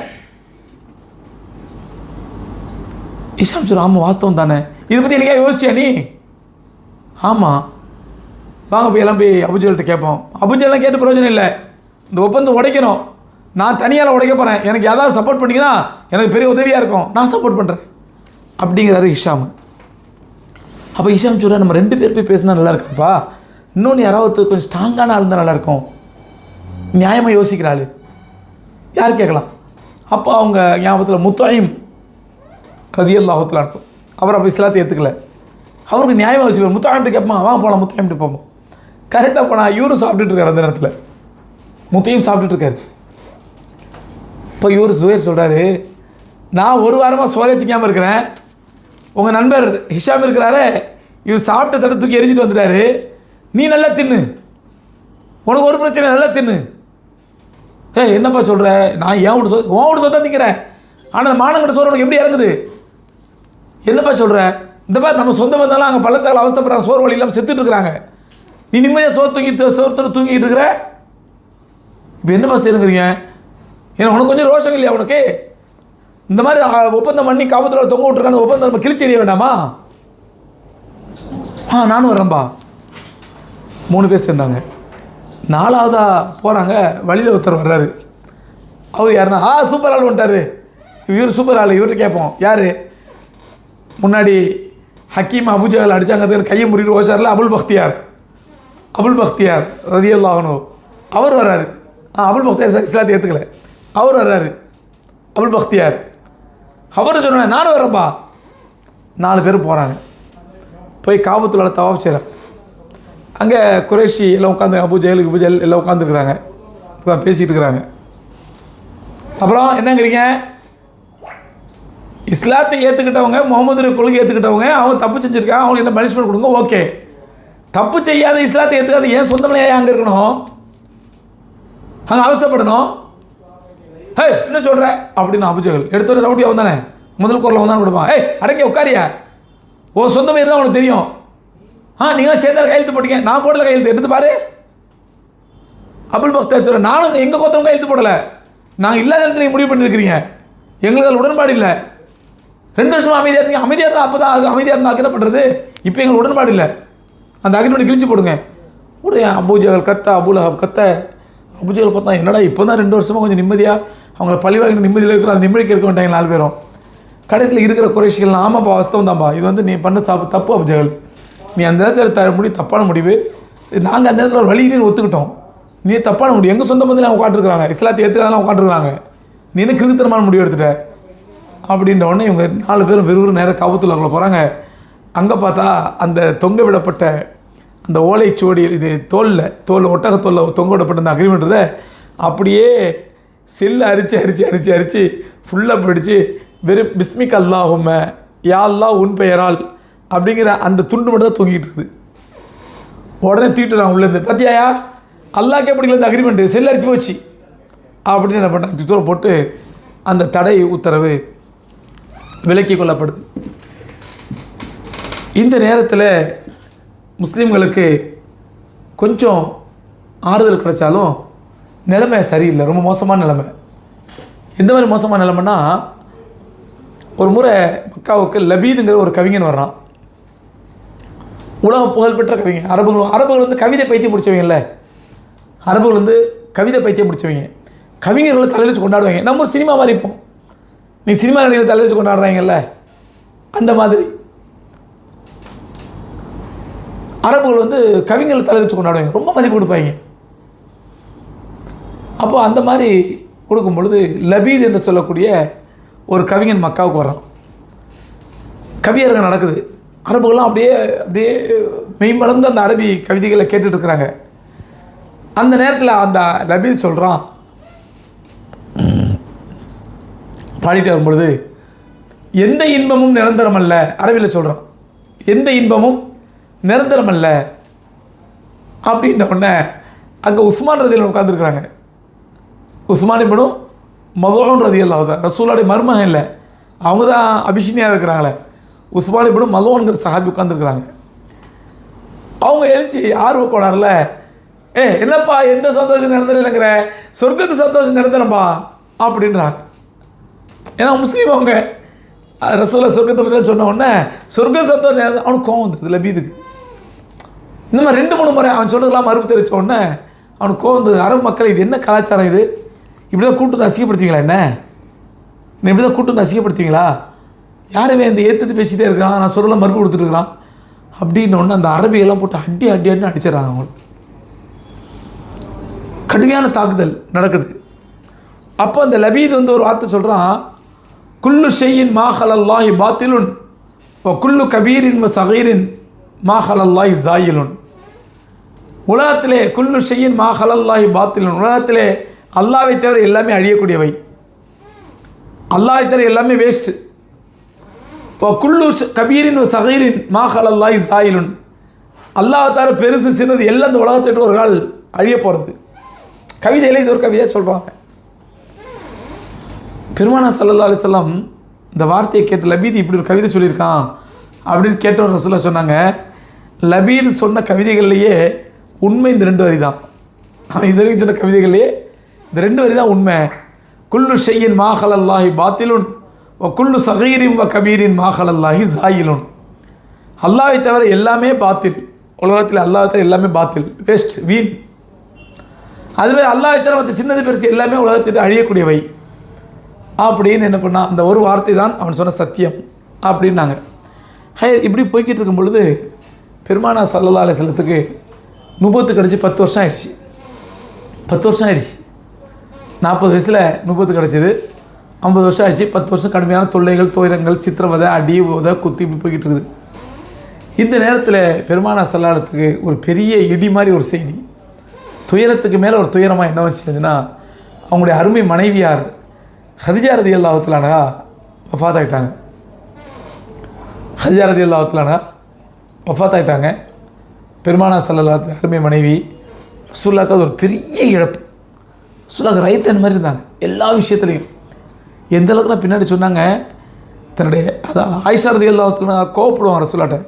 இஸ்லாம் சொல்ல, ஆமாம் வாஸ்தவம் தானே, இதை பற்றி எனக்கே யோசிச்சியா நீ? ஆமாம், வாங்க போய் எல்லாம் போய் அபுஜல்கிட்ட கேட்போம். அபுஜல்லாம் கேட்டு பிரயோஜனம் இல்லை, இந்த ஒப்பந்தம் உடைக்கணும். நான் தனியால் உடைக்க போகிறேன், எனக்கு ஏதாவது சப்போர்ட் பண்ணிங்கன்னா எனக்கு பெரிய உதவியாக இருக்கும், நான் சப்போர்ட் பண்ணுறேன் அப்படிங்கிறாரு ஹிஷாம். அப்போ ஹிஷாம் சொல்கிறார், நம்ம 2 பேர் போய் பேசினா நல்லா இருக்குப்பா, இன்னொன்று யாராவது கொஞ்சம் ஸ்ட்ராங்கான ஆள் இருந்தால் நல்லாயிருக்கும், நியாயமாக யோசிக்கிற ஆள் யார் கேட்கலாம். அப்போ அவங்க ஞாபகத்தில் முத்தாயிம் ரலியல்லாஹு தஆலா அன்ஹு, அவர் அப்போ இஸ்லாத்தை ஏற்றுக்கல, அவருக்கு நியாயமாக யோசிப்பார். முத்தாயிம்ட்டு கேட்பான், வாங்க போகலாம், முத்தாயிம்ட்டு போவோம். கரெக்டாக போனால் இவரும் சாப்பிட்டுட்டு இருக்காரு. அந்த நேரத்தில் முத்தையும் சாப்பிட்டுட்டு இருக்காரு. இப்போ இவர் ஜுஹைர் சொல்கிறாரு, நான் 1 வாரமாக சோறே திங்காமல் இருக்கிறேன், உங்கள் நண்பர் ஹிஷாம் இருக்கிறாரு, இவர் சாப்பிட்ட தட்டை தூக்கி எரிஞ்சிட்டு வந்துட்டாரு, நீ நல்லா தின்னு, உனக்கு ஒரு பிரச்சனை, நல்லா தின்னு. என்னப்பா சொல்கிற, நான் ஏன் வீட்டு உன் வீட்டு சொத்தான் திங்கிறேன், ஆனால் மானங்கட்ட சோறு உனக்கு எப்படி இறங்குது? என்னப்பா சொல்கிற? இந்த மாதிரி நம்ம சொந்த பந்தெல்லாம் அங்கே பள்ளத்தாக்கில் அவஸ்தப்படுறாங்க, சோறு வழி இல்லாமல் செத்துட்டு இருக்கிறாங்க, நீ நிம்மதியாக சோறு தூங்கிட்டு இருக்கிற, இப்போ என்னப்பா செய்யுங்கிறீங்க? ஏன்னா உனக்கு கொஞ்சம் ரோஷம் இல்லையா உனக்கு? இந்த மாதிரி ஒப்பந்தம் பண்ணி காவத்தில் தொங்க விட்டுருக்காங்க, ஒப்பந்தம் நம்ம கிழிச்சு எறிய வேண்டாமா? நானும் வரேன்பா. 3 பேர் சேர்ந்தாங்க. 4ஆவதாக போகிறாங்க, வழியில் ஒருத்தர் வர்றாரு. அவர் யாருன்னா, சூப்பர் ஆள் வந்துட்டார், இவர் சூப்பர் ஆள், இவர்கிட்ட கேட்போம், யார்? முன்னாடி ஹக்கீம் அபுஜஹல் அடித்தாங்க, கையை முறிட்டு ஓசாரில் அபுல் பக்தியார் ரலியல்லாஹு அன்ஹு, அவர் வர்றாரு. அபுல் பக்தியார் இஸ்லாத்தை ஏற்றுக்கல, அவர் வர்றாரு, அபுல் பக்தியார். அவர் சொன்னேன், நானும் வரேன்பா. 4 பேரும் போகிறாங்க, போய் காபத்துல்லாஹ் தவாஃப் செய்கிறாங்க. அங்கே குறைஷி எல்லாம் உட்காந்து, அபுஜஹல் எல்லாம் உட்காந்துருக்குறாங்க, பேசிகிட்டு இருக்கிறாங்க. அப்புறம் என்னங்கிறீங்க, இஸ்லாத்தை ஏற்றுக்கிட்டவங்க, முகமது கொள்கை ஏற்றுக்கிட்டவங்க, அவங்க தப்பு செஞ்சுருக்காங்க, அவங்களுக்கு என்ன பனிஷ்மெண்ட் கொடுங்க, ஓகே. தப்பு செய்யாத இஸ்லாத்தை ஏற்றுக்காத ஏன் சொந்தமில்லையா அங்கே இருக்கணும், அங்கே அவஸ்தைப்படணும்? ஹே என்ன சொல்கிற அப்படின்னு அபுஜகல் எடுத்தோட ரவுடியாக வந்தானே முதல் குரலில் வந்தானு கொடுப்பான். ஏய் அடங்கிய உட்காரியா, உன் சொந்த மாரி தான் உனக்கு தெரியும். நீங்களாம் சேர்ந்தாரு கையெழுத்து போட்டீங்க, நான் போடல கையெழுத்து, எடுத்து பாரு. அபுல் பக்தார் சொல்ல, நானும் எங்கள் கோத்தவங்க கையெழுத்து போடலை, நாங்கள் இல்லாத இடத்துல நீங்கள் முடிவு பண்ணியிருக்கிறீங்க, எங்களுக்கு அதில் உடன்பாடு இல்லை. 2 வருஷமாக அமைதியாக இருக்கீங்க, அமைதியாக இருந்தால் அப்போ தான் அமைதியாக இருந்தால் என்ன பண்ணுறது, இப்போ எங்களுக்கு உடன்பாடு இல்லை, அந்த அக்ரிமெண்ட் கிழிச்சு போடுங்க. ஒரு அபூஜகல் கத்த, அபுலஹப் கத்த. அபூஜகல் பார்த்தா என்னடா இப்போ தான் 2 வருஷமாக கொஞ்சம் நிம்மதியாக அவங்கள பழிவாங்க நிம்மதியில் இருக்கிற அந்த நிம்மதிக்கு எடுக்க மாட்டாங்க 4 பேரும். கடைசியில் இருக்கிற குறைஷிகள், ஆமாப்பா வாஸ்தவம் தான்ப்பா, இது வந்து நீ பண்ண தப்பு அபூஜகல், நீ அந்த நேரத்தில் தப்பான முடிவு, நாங்கள் அந்த நேரத்தில் ஒரு வழியிலேயே ஒத்துக்கிட்டோம், நீ தப்பான முடிவு, எங்கள் சொந்த பந்தில் அவங்க உட்காந்துருக்குறாங்க, இஸ்லாத்தை ஏற்றுக்காதான் உட்காந்துருக்குறாங்க, நீ என்ன கிருத்தனமான முடிவு எடுத்துட்ட அப்படின்ற உடனே இவங்க 4 பேரும் வெறும் நேரம் காபத்துள்ளாக்குள்ள போகிறாங்க. அங்கே பார்த்தா அந்த தொங்க விடப்பட்ட அந்த ஓலைச்சுவடியில், இது தோல் ஒட்டகத்தோலில் தொங்க விடப்பட்ட அந்த அக்ரிமெண்ட்றதை அப்படியே செல்லு அரிச்சு ஃபுல்லாக போயிடுச்சு. வெறும் பிஸ்மிக் அல்லாஹும்ம யா அல்லாஹ் உன் பெயரால் அப்படிங்கிற அந்த துண்டு மட்டும் தான் தொங்கிட்டு இருக்குது. உடனே தூக்கிட்டுறாங்க உள்ளேருந்து, பார்த்தியாயா அல்லாஹ்க்கே பிடிக்கல இந்த அக்ரிமெண்ட்டு, செல்லு அரிச்சு போச்சு அப்படின்னு என்ன பண்ணாங்க, தூரம் போட்டு அந்த தடை உத்தரவு விலக்கி கொள்ளப்படுது. இந்த நேரத்தில் முஸ்லீம்களுக்கு கொஞ்சம் ஆறுதல் கிடைச்சாலும் நிலைமை சரியில்லை, ரொம்ப மோசமான நிலைமை. எந்த மாதிரி மோசமான நிலைமைன்னா, ஒரு முறை மக்காவுக்கு லபீதுங்கிற ஒரு கவிஞன் வர்றான், உலக புகழ்பெற்ற கவிஞன். அரபுகள் வந்து கவிதை பைத்தியம் முடிச்சவங்கல்ல, அரபுகள் வந்து கவிதை பைத்தியம் முடிச்சவங்க, கவிஞர்களை தலை வச்சு கொண்டாடுவாங்க. நம்ம சினிமா மாதிரி இருப்போம், நீ சினிமா நடிகை தலை வச்சு கொண்டாடுறாங்கல்ல, அந்த மாதிரி அரபுகள் வந்து கவிஞர்கள் தலை வச்சு கொண்டாடுவாங்க, ரொம்ப மதிப்பு கொடுப்பாங்க. அப்போ அந்த மாதிரி கொடுக்கும் பொழுது லபீத் என்று சொல்லக்கூடிய ஒரு கவிஞன் மக்காவுக்கு வர்றான். கவியரங்கம் நடக்குது, அரபுகள்லாம் அப்படியே மெய்மறந்து அந்த அரபி கவிதைகளை கேட்டுட்டு இருக்கிறாங்க. அந்த நேரத்தில் அந்த லபீத் சொல்கிறான், பாடிட்டு வரும்பொழுது, எந்த இன்பமும் நிரந்தரம் அல்ல, அரபியில் சொல்கிறான், எந்த இன்பமும் நிரந்தரம் அல்ல அப்படின்ற உடனே அங்கே உஸ்மான் ரதியில் உட்காந்துருக்குறாங்க. உஸ்மான் இப்னு மதுன் ரதியல்லாஹு தான், ரசூலுடைய மருமகன் இல்லை, அவங்க தான் அபிஷினியாக இருக்கிறாங்களே. உஸ்மான் இப்னு மதுன்கிற சஹாபி உட்காந்துருக்குறாங்க. அவங்க எழுச்சி ஆர்வ கோளாறுல, என்னப்பா எந்த சந்தோஷம் நிரந்தரம் இல்லைங்கிற, சொர்க்கத்து சந்தோஷம் நிரந்தரம்பா அப்படின்றாங்க. ஏன்னா முஸ்லீம் அவங்க, ரசூலுல்லாஹ் சொர்க்கத்தை பற்றி சொன்ன உடனே சொர்க்க சந்தோஷம் அவனுக்கு கோவம் வந்துடுது லபீதுக்கு. இந்த மாதிரி 2-3 முறை அவன் சொல்லுறதுலாம் மறுப்பு தெரிவித்த உடனே அவனுக்கு கோவம் வந்தது. அரபு மக்கள் இது என்ன கலாச்சாரம், இது இப்படி தான் கூட்டு வந்து அசிங்கப்படுத்துவீங்களா, என்ன இப்படி தான் கூட்டு வந்து அசிங்கப்படுத்துவீங்களா, யாருமே இந்த ஏற்றுட்டு பேசிகிட்டே இருக்கான், நான் சொல்லலாம் மறுப்பு கொடுத்துட்டுருக்கான் அப்படின்னு ஒன்று அந்த அரபியெல்லாம் போட்டு அடின்னு அடிச்சிடறாங்க. அவங்களுக்கு கடுமையான தாக்குதல் நடக்குது. அப்போ அந்த லபீத் வந்து ஒரு வார்த்தை சொல்கிறான், குல்லு ஷையின் மாஹலல்லாஹி பாத்திலுன் குல்லு கபீரின் சகீரின் மாஹலல்லாஹி ஜாயிலுன். உலகத்திலே குல்லு ஷையின் மாஹலல்லாஹி பாத்திலுன், உலகத்திலே அல்லாஹ்வை தவிர எல்லாமே அழியக்கூடியவை, அல்லாஹ்வை தவிர எல்லாமே வேஸ்ட்டு. குல்லு கபீரின் சகீரின் மாஹலல்லாஹி ஜாயிலுன், அல்லாஹ் தவிர பெருசு சின்னது எல்லாம் இந்த உலகத்திட்டு ஒரு கால் அழிய போகிறது. கவிதையில் இது ஒரு கவிதையாக சொல்கிறாங்க. பெருமானார் ஸல்லல்லாஹு அலைஹி வஸல்லம் இந்த வார்த்தையை கேட்டு, லபீத் இப்படி ஒரு கவிதை சொல்லியிருக்கான் அப்படின்னு கேட்டவர் ரசூலுல்லாஹ் சொன்னாங்க, லபீத் சொன்ன கவிதைகள்லேயே உண்மை இந்த 2 வரி தான். அவன் இது வரைக்கும் சொன்ன கவிதைகள்லேயே இந்த 2 வரி தான் உண்மை. குல்லு ஷையின் மாஹலல்லாஹி பாத்திலுன் குல்லு சகீரின் கபீரின் மாஹலல்லாஹி ஜாயிலுன். அல்லாஹ்வை தவிர எல்லாமே பாத்தில், உலகத்தில் அல்லாஹ்வை தவிர எல்லாமே பாத்தில், வேஸ்ட், வீண். அதுமாதிரி அல்லாஹ்வை தவிர மற்ற சின்னது பெருசு எல்லாமே உலகத்திட்டு அழியக்கூடியவை அப்படின்னு என்ன பண்ணால், அந்த ஒரு வார்த்தை தான் அவன் சொன்ன சத்தியம் அப்படின்னாங்க. இப்படி போய்கிட்டு இருக்கும் பொழுது பெருமானார் ஸல்லல்லாஹு அலைஹி வஸல்லத்துக்கு நுபுவத்து கிடச்சி 10 வருஷம் ஆயிடுச்சு. 10 வருஷம் ஆயிடுச்சு. 40 வயசில் நுபுவத்து கிடச்சிது, 50 வருஷம் ஆயிடுச்சு. 10 வருஷம் கடுமையான தொல்லைகள், துயரங்கள், சித்திரவதை, அடி உதை குத்தி இப்படி போய்கிட்டு இருக்குது. இந்த நேரத்தில் பெருமானார் ஸல்லல்லாஹு அலைஹி வஸல்லத்துக்கு ஒரு பெரிய இடி மாதிரி ஒரு செய்தி, துயரத்துக்கு மேலே ஒரு துயரமாக என்ன வச்சுருந்துன்னா, அவங்களுடைய அருமை மனைவியார் ஹதிஜா ரலியல்லாஹு தஆலா வஃபாத் ஆகிட்டாங்க. ஹதிஜா ரலியல்லாஹு தஆலா வஃபாத் ஆகிட்டாங்க. பெருமானார் ஸல்லல்லாஹு அலைஹி வஸல்லம் அருமை மனைவி ரசூலுல்லாஹ்க்கு அது ஒரு பெரிய இழப்பு. ரசூலுல்லாஹ் ரைட் ஹேண்ட் மாதிரி இருந்தாங்க எல்லா விஷயத்துலையும். எந்த அளவுக்கு நான் பின்னாடி சொன்னாங்க, தன்னுடைய அதான் ஆயிஷா ரலியல்லாஹு அன்ஹா கோவப்படுவாங்க ரசூலுல்லாஹ்ட்ட.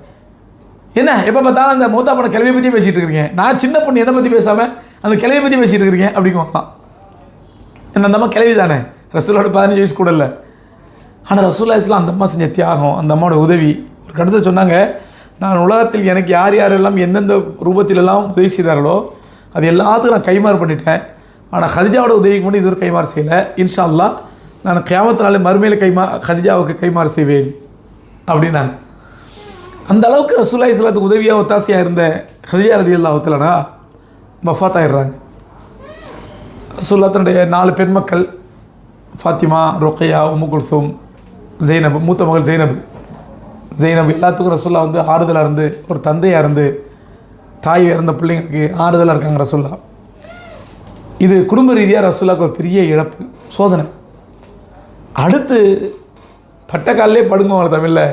என்ன எப்போ பார்த்தாலும் அந்த மூத்தா படம் கிளவியை பற்றி பேசிகிட்டு இருக்கிறீங்க, நான் சின்ன பொண்ணு எதை பற்றி பேசாமல் அந்த கிளவியை பற்றி பேசிகிட்டு இருக்கிறீங்க அப்படிங்குவாங்களாம். என்ன அந்த அம்மா கிளவி தானே, ரசூலுல்லாஹோட 15 வயசு கூட இல்லை. ஆனால் ரசூலுல்லாஹி ஸல்லல்லாஹு அந்த அம்மா செஞ்ச தியாகம், அந்த அம்மாவோட உதவி. ஒரு கட்டத்தில் சொன்னாங்க, நான் உலகத்தில் எனக்கு யார் யாரெல்லாம் எந்தெந்த ரூபத்திலெல்லாம் உதவி செய்தார்களோ அது எல்லாத்துக்கும் நான் கைமாறு பண்ணிட்டேன். ஆனால் ஹதிஜாவோட உதவிக்கு மட்டும் இதுவரை கைமாறு செய்யலை. இன்ஷா அல்லாஹ் நான் கியாமத்தினாலே மறுமையில் ஹதிஜாவுக்கு கைமாறு செய்வேன் அப்படின்னாங்க. அந்த அளவுக்கு ரசூலுல்லாஹி ஸல்லல்லாஹு அலைஹி வஸல்லம் உதவியாக ஒத்தாசையாக இருந்த ஹதிஜா ரலியல்லாஹு தஆலா வஃபாத் ஆயிடுறாங்க. ரசூலுல்லாஹ் தன்னுடைய 4 பெண் மக்கள் ஃபாத்திமா, ருக்கையா, உம்மு குல்சூம், ஜெய்னப், மூத்த மகள் ஜெய்னப் எல்லாத்துக்கும் ரசூலுல்லாஹ் வந்து ஆறுதலாக இருந்து, ஒரு தந்தையாக இருந்து, தாய் இறந்த பிள்ளைங்களுக்கு ஆறுதலாக இருக்காங்க ரசூலுல்லாஹ். இது குடும்ப ரீதியாக ரசூலுல்லாஹ்க்கு ஒரு பெரிய இழப்பு, சோதனை. அடுத்து பட்டக்காலே படுங்குவாங்க தமிழில்,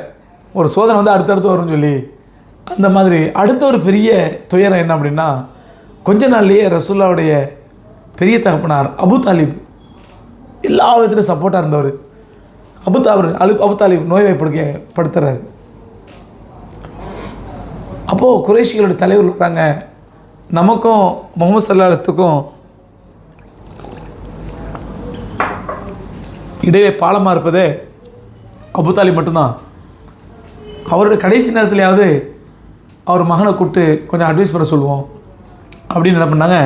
ஒரு சோதனை வந்து அடுத்தடுத்து வரும்னு சொல்லி, அந்த மாதிரி அடுத்த ஒரு பெரிய துயரம் என்ன அப்படின்னா, கொஞ்ச நாள்லேயே ரசூலுல்லாஹ்வுடைய பெரிய தகப்பனார் அபு தாலிப் எல்லா விதத்திலும் சப்போர்ட்டாக இருந்தவர். அபு தாலிப் நோய்வாய்ப்படுத்துறாரு. அப்போது குறைஷிகளோட தலைவர் இருக்காங்க, நமக்கும் முகமது ஸல்லல்லாஹு அலைஹி வஸல்லம் இடையே பாலமாக இருப்பதே அபு தாலிப் மட்டும்தான். அவரோட கடைசி நேரத்துலையாவது அவர் மகனை கூப்பிட்டு கொஞ்சம் அட்வைஸ் பண்ண சொல்லுவோம் அப்படின்னு என்ன பண்ணாங்க,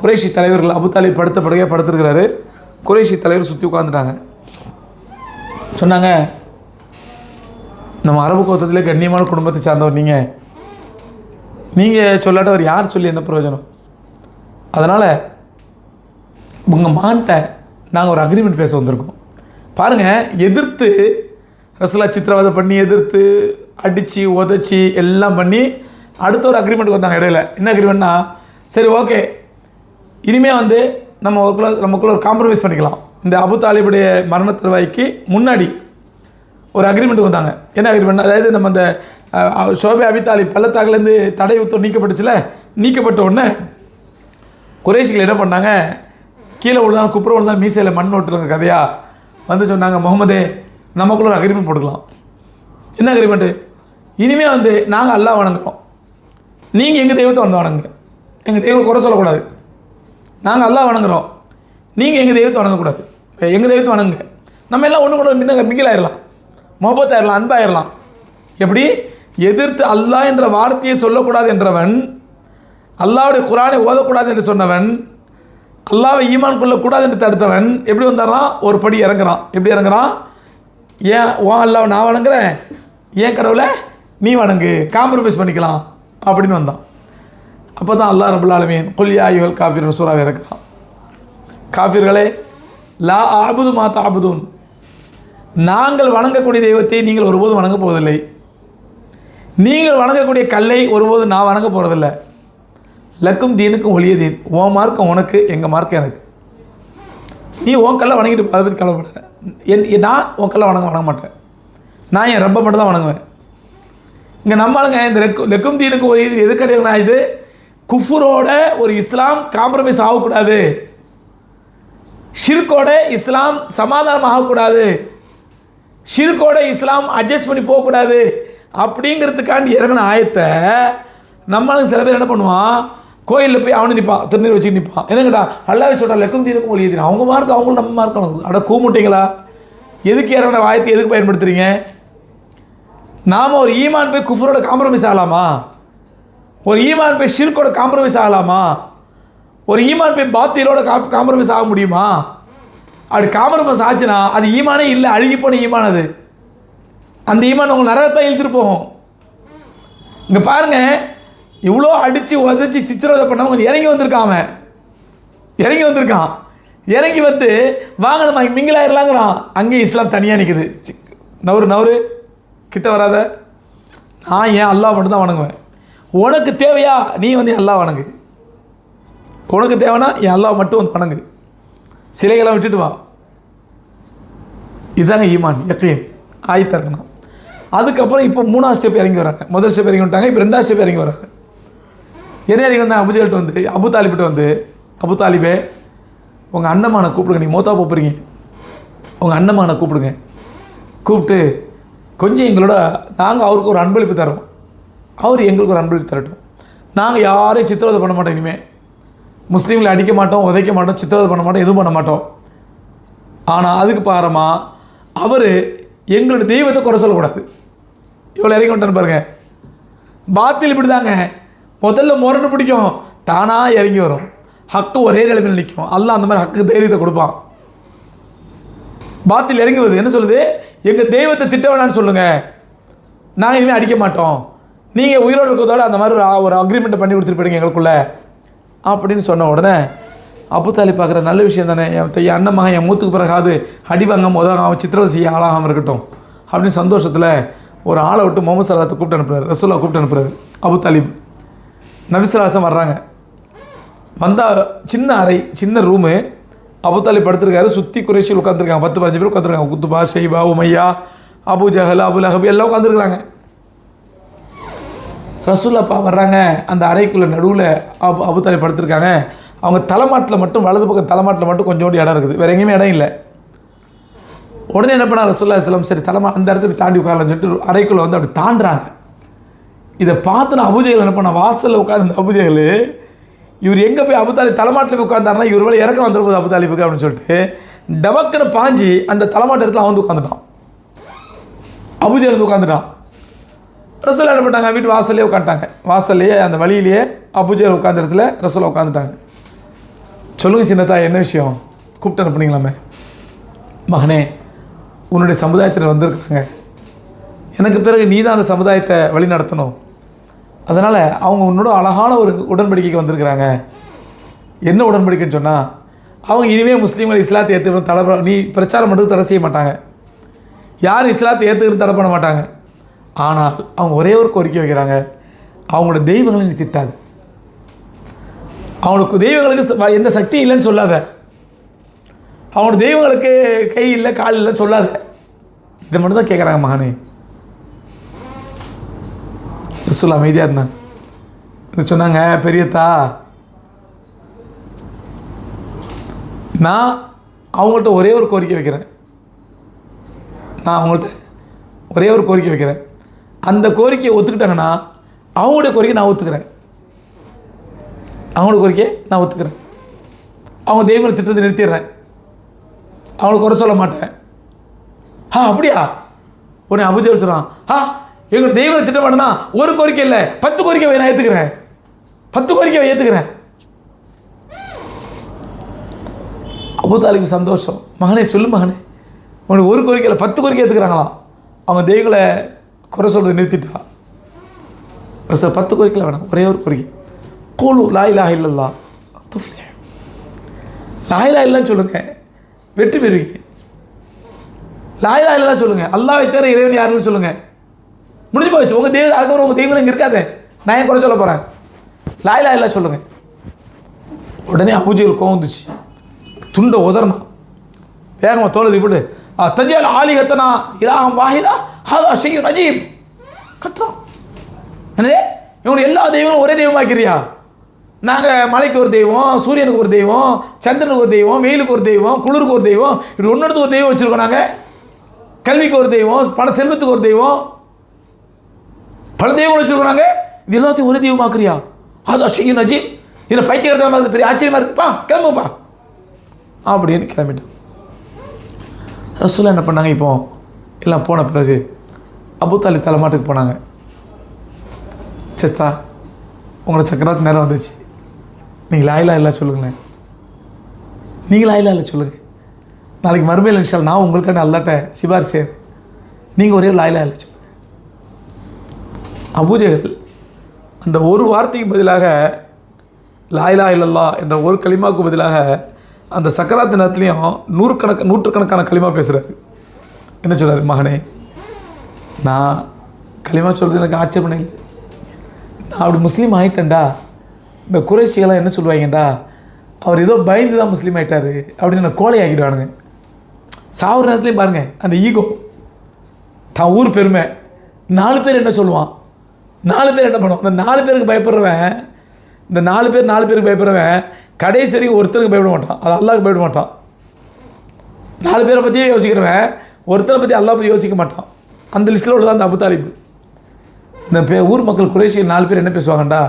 குறைஷி தலைவர்கள் அபு தாலிப் படுத்துருக்கிறாரு, குறைஷி தலைவர் சுற்றி உட்காந்துட்டாங்க. சொன்னாங்க, நம்ம அரபு கோத்தத்திலே கண்ணியமான குடும்பத்தை சார்ந்தவர் நீங்கள் சொல்லாட்ட அவர் யார் சொல்லி என்ன பிரயோஜனம்? அதனால் உங்கள் மகன்கிட்ட நாங்கள் ஒரு அக்ரிமெண்ட் பேச வந்திருக்கோம். பாருங்கள், எதிர்த்து ரசூலுல்லாஹ் சித்திரவதை பண்ணி, எதிர்த்து அடித்து உதச்சி எல்லாம் பண்ணி அடுத்த ஒரு அக்ரிமெண்ட் வந்தாங்க இடையில. என்ன அக்ரிமெண்ட்னா, சரி ஓகே, இனிமேல் வந்து நமக்குள்ள ஒரு காம்ப்ரமைஸ் பண்ணிக்கலாம். இந்த அபு தாலிபுடைய மரண தருவாய்க்கு முன்னாடி ஒரு அக்ரிமெண்ட் வந்தாங்க. என்ன அக்ரிமெண்ட்? அதாவது நம்ம அந்த ஷோபே அபி தாலிப் பள்ளத்தாக்குலேருந்து தடை உத்தரவு நீக்கப்பட்டுச்சுல, நீக்கப்பட்ட உடனே குறைஷிகள் என்ன பண்ணாங்க, கீழே விழுந்தாலும் குப்புற விழுந்தாலும் மீசையில் மண் ஓட்டுறங்க கதையாக வந்து சொன்னாங்க, முகமதே நமக்குள்ள ஒரு அக்ரிமெண்ட் போட்டுக்கலாம். என்ன அக்ரிமெண்ட்டு? இனிமேல் வந்து நாங்கள் அல்லாஹ் வணங்குறோம், நீங்கள் எங்கள் தெய்வத்தை வந்து வணங்குங்க, எங்கள் தெய்வத்தை குறை சொல்லக்கூடாது. நாங்கள் அல்லாஹ் வணங்குறோம், நீங்கள் எங்கள் தெய்வத்தை வணங்கக்கூடாது, எங்கள் தெய்வத்தை வணங்குங்க. நம்ம எல்லாம் ஒன்று கூட மிங்கிலாயிடலாம், முகப்பத்தாயிடலாம், அன்பாயிடலாம். எப்படி? எதிர்த்து அல்லாஹ் என்ற வார்த்தையை சொல்லக்கூடாது என்றவன், அல்லாஹ்வுடைய குர்ஆனை ஓதக்கூடாது என்று சொன்னவன், அல்லாஹ்வை ஈமான் கொள்ளக்கூடாது என்று தடுத்தவன் எப்படி வந்தாரான்? ஒரு படி இறங்குறான். எப்படி இறங்குறான்? ஏன் அல்லாஹ்வை நான் வணங்குறேன், ஏன் கடவுளை நீ வணங்கு, காம்ப்ரமைஸ் பண்ணிக்கலாம் அப்படின்னு வந்தான். அப்போ தான் அல்லாஹ் ரப்பல் ஆலமீன் குல் யா அய்யுஹல் காஃபிரூன் சூராவை இறக்குறான். காஃபிர்களே, லா அஅபுது மா தஅபுதூன், நாங்கள் வணங்கக்கூடிய தெய்வத்தை நீங்கள் ஒருபோதும் வணங்க போவதில்லை, நீங்கள் வணங்கக்கூடிய கல்லை ஒருபோதும் நான் வணங்க போகிறதில்லை. லக்கும் தீனுக்கும் ஒளிய தீன், உன் மார்க்கம் உனக்கு, எங்கள் மார்க்கம் எனக்கு. நீ உன் கல்லை வணங்கிட்டு அதை பற்றி கவலைப்பட, நான் உன் கல்லை வணங்க மாட்டேன், நான் என் ரப்பை மட்டும் தான் வணங்குவேன். இங்கே நம்மளுங்க இந்த லக்கும் தீனுக்கும் ஒளிய தீன் எதுக்கடையா, இது குஃபுரோட ஒரு இஸ்லாம் காம்ப்ரமைஸ் ஆகக்கூடாது, ஷிர்கோட இஸ்லாம் சமாதானம் ஆகக்கூடாது, ஷிர்கோட இஸ்லாம் அட்ஜஸ்ட் பண்ணி போகக்கூடாது அப்படிங்கிறதுக்காண்டி இறங்கின ஆயத்தை நம்மளும் சில பேர் என்ன பண்ணுவான், கோயிலில் போய் அவனு நிற்பான், திருநீர் வச்சு நிற்பான். என்னங்கடா அல்லாஹ் சொல்கிறான் லக்கும் தீனுக்கும் ஒளிய தீன், அவங்க மார்க்கு அவங்களும் நம்ம மார்க்கு. அட கூமுட்டிங்களா, எதுக்கு இறங்கின ஆயத்தை எதுக்கு பயன்படுத்துகிறீங்க? நாம் ஒரு ஈமான் போய் குஃபரோட காம்ப்ரமைஸ் ஆகலாமா? ஒரு ஈமான் போய் ஷிர்கோட காம்ப்ரமைஸ் ஆகலாமா? ஒரு ஈமான் போய் பாத்திலோட காம்ப்ரமைஸ் ஆக முடியுமா? அப்படி காம்ப்ரமைஸ் ஆச்சுன்னா அது ஈமானே இல்லை, அழுகி போன ஈமான் அது. அந்த ஈமான் உங்கள் நரகத்தை இழுத்துட்டு போகும். இங்கே பாருங்கள், இவ்வளோ அடித்து உதச்சி சித்திரவதை பண்ணவங்க இறங்கி வந்திருக்கான். இறங்கி வந்து வாங்க நம்ம மிங்கிலாயிரலாங்கிறான். அங்கேயும் இஸ்லாம் தனியாக நிற்குது. நவரு கிட்ட வராத, நான் ஏன் அல்லாஹ் மட்டும் தான் வணங்குவேன். உனக்கு தேவையா நீ வந்து அல்லாஹ் வணங்கு, உனக்கு தேவைன்னா என் அல்லாஹ் மட்டும் வந்து வணங்கு, சிலைகளாம் விட்டுட்டு வா. இதுதாங்க ஈமான் யக்கீன் ஆயத்தரக்கணும். அதுக்கப்புறம் இப்போ 3ஆவது ஸ்டெப் இறங்கி வராங்க. முதல் ஸ்டெப் இறங்கி விட்டாங்க, இப்போ 2ஆவது ஸ்டெப் இறங்கி வராங்க. என்ன இறங்கி வந்தாங்க? அபுஜல்ட்டு வந்து அபு தாலிபிட்ட வந்து, அபு தாலிபே உங்கள் அண்ணம்மானை கூப்பிடுங்க, நீங்கள் மூத்தா போகிறீங்க, உங்கள் அண்ணம்மானை கூப்பிடுங்க, கூப்பிட்டு கொஞ்சம் எங்களோட நாங்கள் அவருக்கு ஒரு அன்பளிப்பு தரோம், அவர் எங்களுக்கு ஒரு அன்பளிப்பு தரட்டும். நாங்கள் யாரையும் சித்திரவதை பண்ண மாட்டோம், இனிமேல் முஸ்லீம்களை அடிக்க மாட்டோம், உதைக்க மாட்டோம், சித்திரவதை பண்ண மாட்டோம், எதுவும் பண்ண மாட்டோம். ஆனால் அதுக்கு பாரமாக அவர் எங்களோட தெய்வத்தை குறை சொல்லக்கூடாது. இவ்வளோ இறங்கி விட்டான்னு பாருங்கள். பாத்தில் இப்படி தாங்க, முதல்ல முரண்டு பிடிக்கும், தானாக இறங்கி வரும், ஹக்கு ஒரே நிலைமையில் நிற்கும். அல்லாஹ் அந்த மாதிரி ஹக்கு தைரியத்தை கொடுப்பான். பாத்தில் இறங்கி வருது, என்ன சொல்லுது? எங்கள் தெய்வத்தை திட்ட வேணான்னு சொல்லுங்கள், நாங்கள் இனிமேல் அடிக்க மாட்டோம், நீங்கள் உயிரோடு இருக்கிறதோட அந்த மாதிரி ஒரு அக்ரிமெண்ட்டை பண்ணி கொடுத்துட்டு போயிடுங்க எங்களுக்குள்ளே அப்படின்னு சொன்ன உடனே அபு தாலிப் பார்க்குற நல்ல விஷயம் தானே, என் அண்ணன் மகன் என் மூத்துக்கு பிறகாது அடி வாங்காமல் உதவாமல் சித்திரவதை செய்ய ஆளாகாமல் இருக்கட்டும் அப்படின்னு சந்தோஷத்தில் ஒரு ஆளை விட்டு முகமது ஸல்லல்லாஹு கூப்பிட்டு அனுப்புறாரு, ரசூலா கூப்பிட்டு அனுப்புறாரு. அபு தாலிப் நபி ஸல்லல்லாஹு அலைஹி வஸல்லம் வர்றாங்க. வந்தால் சின்ன அறை, சின்ன ரூமு, அபு தாலிப் படுத்திருக்காரு, சுற்றி குறைஷிகள் உட்காந்துருக்காங்க, 10-15 பேர் உட்காந்துருக்காங்க. குத்துபா, ஷைபா, உமையா, அபு ஜஹல், அபு லஹப் எல்லாம் உட்காந்துருக்குறாங்க. ரசூலுல்லாஹ் வர்றாங்க, அந்த அறைக்குள்ளே நடுவில் அபு தாலிப் படுத்திருக்காங்க. அவங்க தலைமாட்டில் மட்டும், வலது பக்கம் தலைமாட்டில் மட்டும் கொஞ்சோண்டு இடம் இருக்குது, வேறு எங்கேயுமே இடம் இல்லை. உடனே என்ன பண்ணார் ரசூலுல்லாஹி ஸல்லல்லாஹு அலைஹி வஸல்லம், சரி அந்த இடத்துல தாண்டி உட்காரலாம்னு சொல்லிட்டு அறைக்குள்ளே வந்து அப்படி தாண்டுறாங்க. இதை பார்த்து நான் அபூஜஹல் என்ன பண்ண, வாசலில் உட்காந்து அபூஜஹல் இவர் எங்கே போய் அபு தாலிப் தலைமாட்டில் போய் உட்காந்தாருன்னா இவர் வேலை இறக்கம் வந்துருக்குது அபு தாலிபுக்கு அப்படின்னு சொல்லிட்டு டபக்குன்னு பாஞ்சி அந்த தலைமாட்டு இடத்துல அவன் வந்து உட்காந்துட்டான். அபூஜஹல் வந்து உட்காந்துட்டான். ரசூலுல்லாஹ் என்ன பண்ணிட்டாங்க, வீட்டு வாசல்லே உட்காந்துட்டாங்க. வாசல்லையே அந்த வழியிலேயே அபூஜஹல் உட்காந்த இடத்துல ரசூலுல்லாஹ் உட்காந்துட்டாங்க. சொல்லுங்கள் சின்னத்தா, என்ன விஷயம், கூப்பிட்டு அனுப்புனீங்களாமே? மகனே, உன்னுடைய சமுதாயத்தில் வந்திருக்காங்க, எனக்கு பிறகு நீ தான் அந்த சமுதாயத்தை வழி நடத்தணும், அதனால் அவங்க உன்னோட அழகான ஒரு உடன்படிக்கைக்கு வந்திருக்கிறாங்க. என்ன உடன்படிக்கைன்னு சொன்னால், அவங்க இனிமேல் முஸ்லீம்கள் இஸ்லாத்தை ஏற்றுக்கணும் தடை, நீ பிரச்சாரம் பண்ணுறது தடை செய்ய மாட்டாங்க, யாரும் இஸ்லாத்தை ஏற்றுக்கிறது தடை பண்ண மாட்டாங்க. ஆனால் அவங்க ஒரே ஒரு கோரிக்கை வைக்கிறாங்க, அவங்களோட தெய்வங்களை நீ திட்டாது, அவங்களுக்கு தெய்வங்களுக்கு எந்த சக்தியும் இல்லைன்னு சொல்லாத, அவங்களோட தெய்வங்களுக்கு கை இல்லை கால் இல்லைன்னு சொல்லாத. இதை மட்டும் தான் கேட்குறாங்க மகனே. ரசூல் அமைதியாக இருந்தாங்க. இது சொன்னாங்க, பெரியத்தா, நான் அவங்கள்ட்ட ஒரே ஒரு கோரிக்கை வைக்கிறேன், அந்த கோரிக்கையை ஒத்துக்கிட்டாங்கன்னா அவங்களுடைய கோரிக்கை நான் ஒத்துக்கிறேன், அவங்க தெய்வங்களை திட்டத்தை நிறுத்திடுறேன், அவங்களுக்கு குறை சொல்ல மாட்டேன். அப்படியா? உடனே அபூஜஹல் சொல்கிறான், எங்களோட தெய்வங்களை திட்ட மாட்டேன்னா ஒரு கோரிக்கை இல்லை 10 கோரிக்கை நான் ஏற்றுக்கிறேன், 10 கோரிக்கை ஏற்றுக்கிறேன். அபூ தாலிப் சந்தோஷம். மகனே சொல்லு மகனே, உனக்கு ஒரு கோரிக்கை இல்லை 10 கோரிக்கை ஏற்றுக்கிறாங்களாம். அவங்க தெய்வங்களை குறை சொல்கிறத நிறுத்திட்டா. 10 கோரிக்கையில் வேணாம், ஒரே ஒரு கோரிக்கை, கூலு லா இலாஹ இல்லல்லாஹ் துஃப்லிஹ், லா இலாஹ இல்லன்னு சொல்லுங்கள், வெற்றி பெறுவீங்க. லா இலாஹ இல்லல்லாஹ் சொல்லுங்கள், அல்லாஹ்வை தவிர இறைவன் யாருன்னு சொல்லுங்கள், முடிஞ்சு போச்சு. உங்கள் தெய்வம், அதுக்கப்புறம் உங்கள் தெய்வம் இங்கே இருக்காது, நான் ஏன் குறை சொல்ல போகிறேன், லா இலாஹ இல்லல்லாஹ் சொல்லுங்கள். உடனே அபூஜஹல் கோவம் வந்துச்சு, துண்டை உதறனான், வேகமாக தோலை போட்டு தஜ்ஜால் ஆலிஹத்தனா இலாஹம் வாஹிதா ஹாதா ஷையுன் அஜீப் கத்துறான். என்னது, இவங்க எல்லா தெய்வங்களும் ஒரே தெய்வமாக்கிறியா? நாங்கள் மலைக்கு ஒரு தெய்வம், சூரியனுக்கு ஒரு தெய்வம், சந்திரனுக்கு ஒரு தெய்வம், வெயிலுக்கு ஒரு தெய்வம், குளிருக்கு ஒரு தெய்வம், இப்படி ஒன்றுக்கு ஒரு தெய்வம் வச்சுருக்கோம். நாங்கள் கல்விக்கு ஒரு தெய்வம், பண செல்வத்துக்கு ஒரு தெய்வம், பல தெய்வங்கள் வச்சுருக்கோம். நாங்கள் இது எல்லாத்தையும் ஒரே தெய்வமாக்குறியா? ஹாதா ஷையுன் அஜீப், இதில் பைத்தியக்காரத்தனமாக பெரிய ஆச்சரியமாக இருக்குப்பா, கிளம்புப்பா அப்படின்னு கிளம்பிட்டான். ரசூலுல்லாஹ் என்ன பண்ணாங்க, இப்போ எல்லாம் போன பிறகு அபூ தாலிப் தலைமாட்டுக்கு போனாங்க. சேத்தா, உங்களோட சக்கராத்து நேரம் வந்துச்சு, நீங்கள் லா இலாஹ இல்லல்லாஹ் சொல்லுங்களேன், நீங்கள் லா இலாஹ இல்லல்லாஹ் சொல்லுங்கள், நாளைக்கு மறுமையில் இன்ஷா அல்லாஹ் நான் உங்களுக்கான அல்லாஹ்ட்ட சிபாரிசு செய்கிறேன், நீங்கள் ஒரே லா இலாஹ இல்லல்லாஹ் சொல்லுங்கள். அபூஜஹல் அந்த ஒரு வார்த்தைக்கு பதிலாக லா இலாஹ இல்லல்லாஹ் என்ற ஒரு கலிமாவுக்கு பதிலாக அந்த சக்கராத்து நேரத்துலேயும் நூற்றுக்கணக்கான களிமா பேசுகிறாரு. என்ன சொல்கிறார், மகனே, நான் களிமா சொல்கிறது எனக்கு ஆச்சரியம் இல்லை, நான் அப்படி முஸ்லீம் ஆகிட்டேன்டா, இந்த குறைஷிகளாம் என்ன சொல்லுவாங்கடா, அவர் ஏதோ பயந்து தான் முஸ்லீம் ஆகிட்டார் அப்படின்னு நான் கோலை ஆக்கிடுவானுங்க. சாவுற நேரத்துலேயும் பாருங்கள், அந்த ஈகோ, தான் ஊர் பெருமை, 4 பேர் என்ன சொல்லுவான், 4 பேர் என்ன பண்ணுவான், அந்த 4 பேருக்கு பயப்படுறவன், இந்த 4 பேருக்கு பயப்படுறவன் கடைசி வரைக்கும் ஒருத்தருக்கு பயப்பட மாட்டான், அது அல்லாஹ்வுக்கு பயப்பட மாட்டான். 4 பேரை பற்றியே யோசிக்கிறவன் ஒருத்தரை பற்றி அல்லாஹ் பற்றி யோசிக்க மாட்டான். அந்த லிஸ்ட்டில் உள்ளதான் அந்த அபுதாலிப். இந்த ஊர் மக்கள் குறைஷி 4 பேர் என்ன பேசுவாங்கண்டா,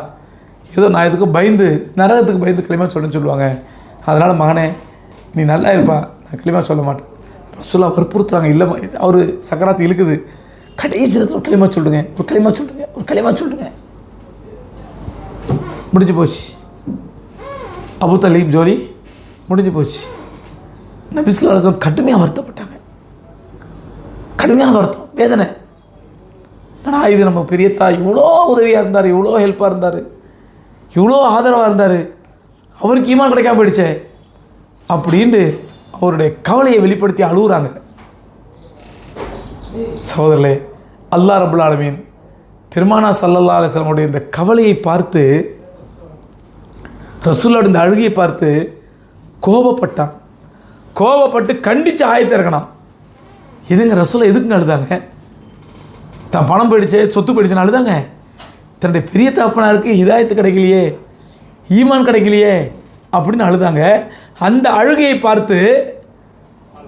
ஏதோ நான் இதுக்கு பயந்து நரகத்துக்கு பயந்து களிமா சொல்லுன்னு சொல்லுவாங்க, அதனால் மகனே நீ நல்லா இருப்பா, நான் களிமா சொல்ல மாட்டேன். ரசூலுல்லாஹ் வற்புறுத்துறாங்க, இல்லை அவர் சக்கராத்து இழுக்குது, கடைசி நேரத்தில் ஒரு களிமா சொல்லுங்க, ஒரு களிமா சொல்லுங்க, ஒரு களிமா சொல்லுங்க. முடிஞ்சு போச்சு, அபுதாலிப் ஜோலி முடிஞ்சு போச்சு. நபி ஸல்லல்லாஹு அலைஹி வஸல்லம் கடுமையாக வருத்தப்பட்டாங்க, கடுமையான வருத்தம், வேதனை. ஆனால் இது நம்ம பெரிய தாய் இவ்வளோ உதவியாக இருந்தார், இவ்வளோ ஹெல்ப்பாக இருந்தார், இவ்வளோ ஆதரவாக இருந்தார், அவருக்கு ஈமான் கிடைக்காம போயிடுச்சே அப்படின்ட்டு அவருடைய கவலையை வெளிப்படுத்தி அழுகுறாங்க. சகோதரர்களே, அல்லாஹ் ரப்புல் ஆலமீன் பெருமானா ஸல்லல்லாஹு அலைஹி வஸல்லம் உடைய இந்த கவலையை பார்த்து, ரசூலுல்லாஹ் இந்த அழுகையை பார்த்து கோபப்பட்டான். கோபப்பட்டு கண்டித்து ஆயத்தை இறக்கணும். எதுங்க ரசூலுல்லாஹ் எதுக்குங்க அழுதாங்க? தான் பணம் போயிடுச்சே, சொத்து போயிடுச்சுன்னு அழுதாங்க. தன்னுடைய பெரிய தகப்பனாருக்கு ஹிதாயத்து கிடைக்கலையே, ஈமான் கிடைக்கலையே அப்படின்னு அழுதாங்க. அந்த அழுகையை பார்த்து,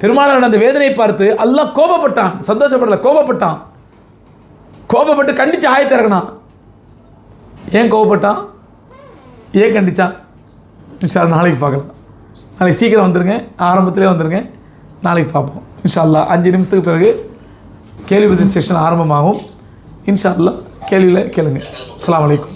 பெருமானார் அந்த வேதனையை பார்த்து அல்லாஹ் கோபப்பட்டான், சந்தோஷப்படலை, கோபப்பட்டான். கோபப்பட்டு கண்டித்து ஆயத்தை இறக்கணும். ஏன் கோபப்பட்டான், ஏன் கண்டிச்சான்? இன்ஷா அல்லாஹ் நாளைக்கு பார்க்கலாம். நாளைக்கு சீக்கிரம் வந்துடுங்க, ஆரம்பத்திலே வந்துடுங்க, நாளைக்கு பார்ப்போம் இன்ஷா அல்லாஹ். 5 நிமிஷத்துக்கு பிறகு கேள்வி பதில் செஷன் ஆரம்பமாகும். இன்ஷா அல்லாஹ் கேள்வியில் கேளுங்க. அஸ்ஸலாமு அலைக்கும்.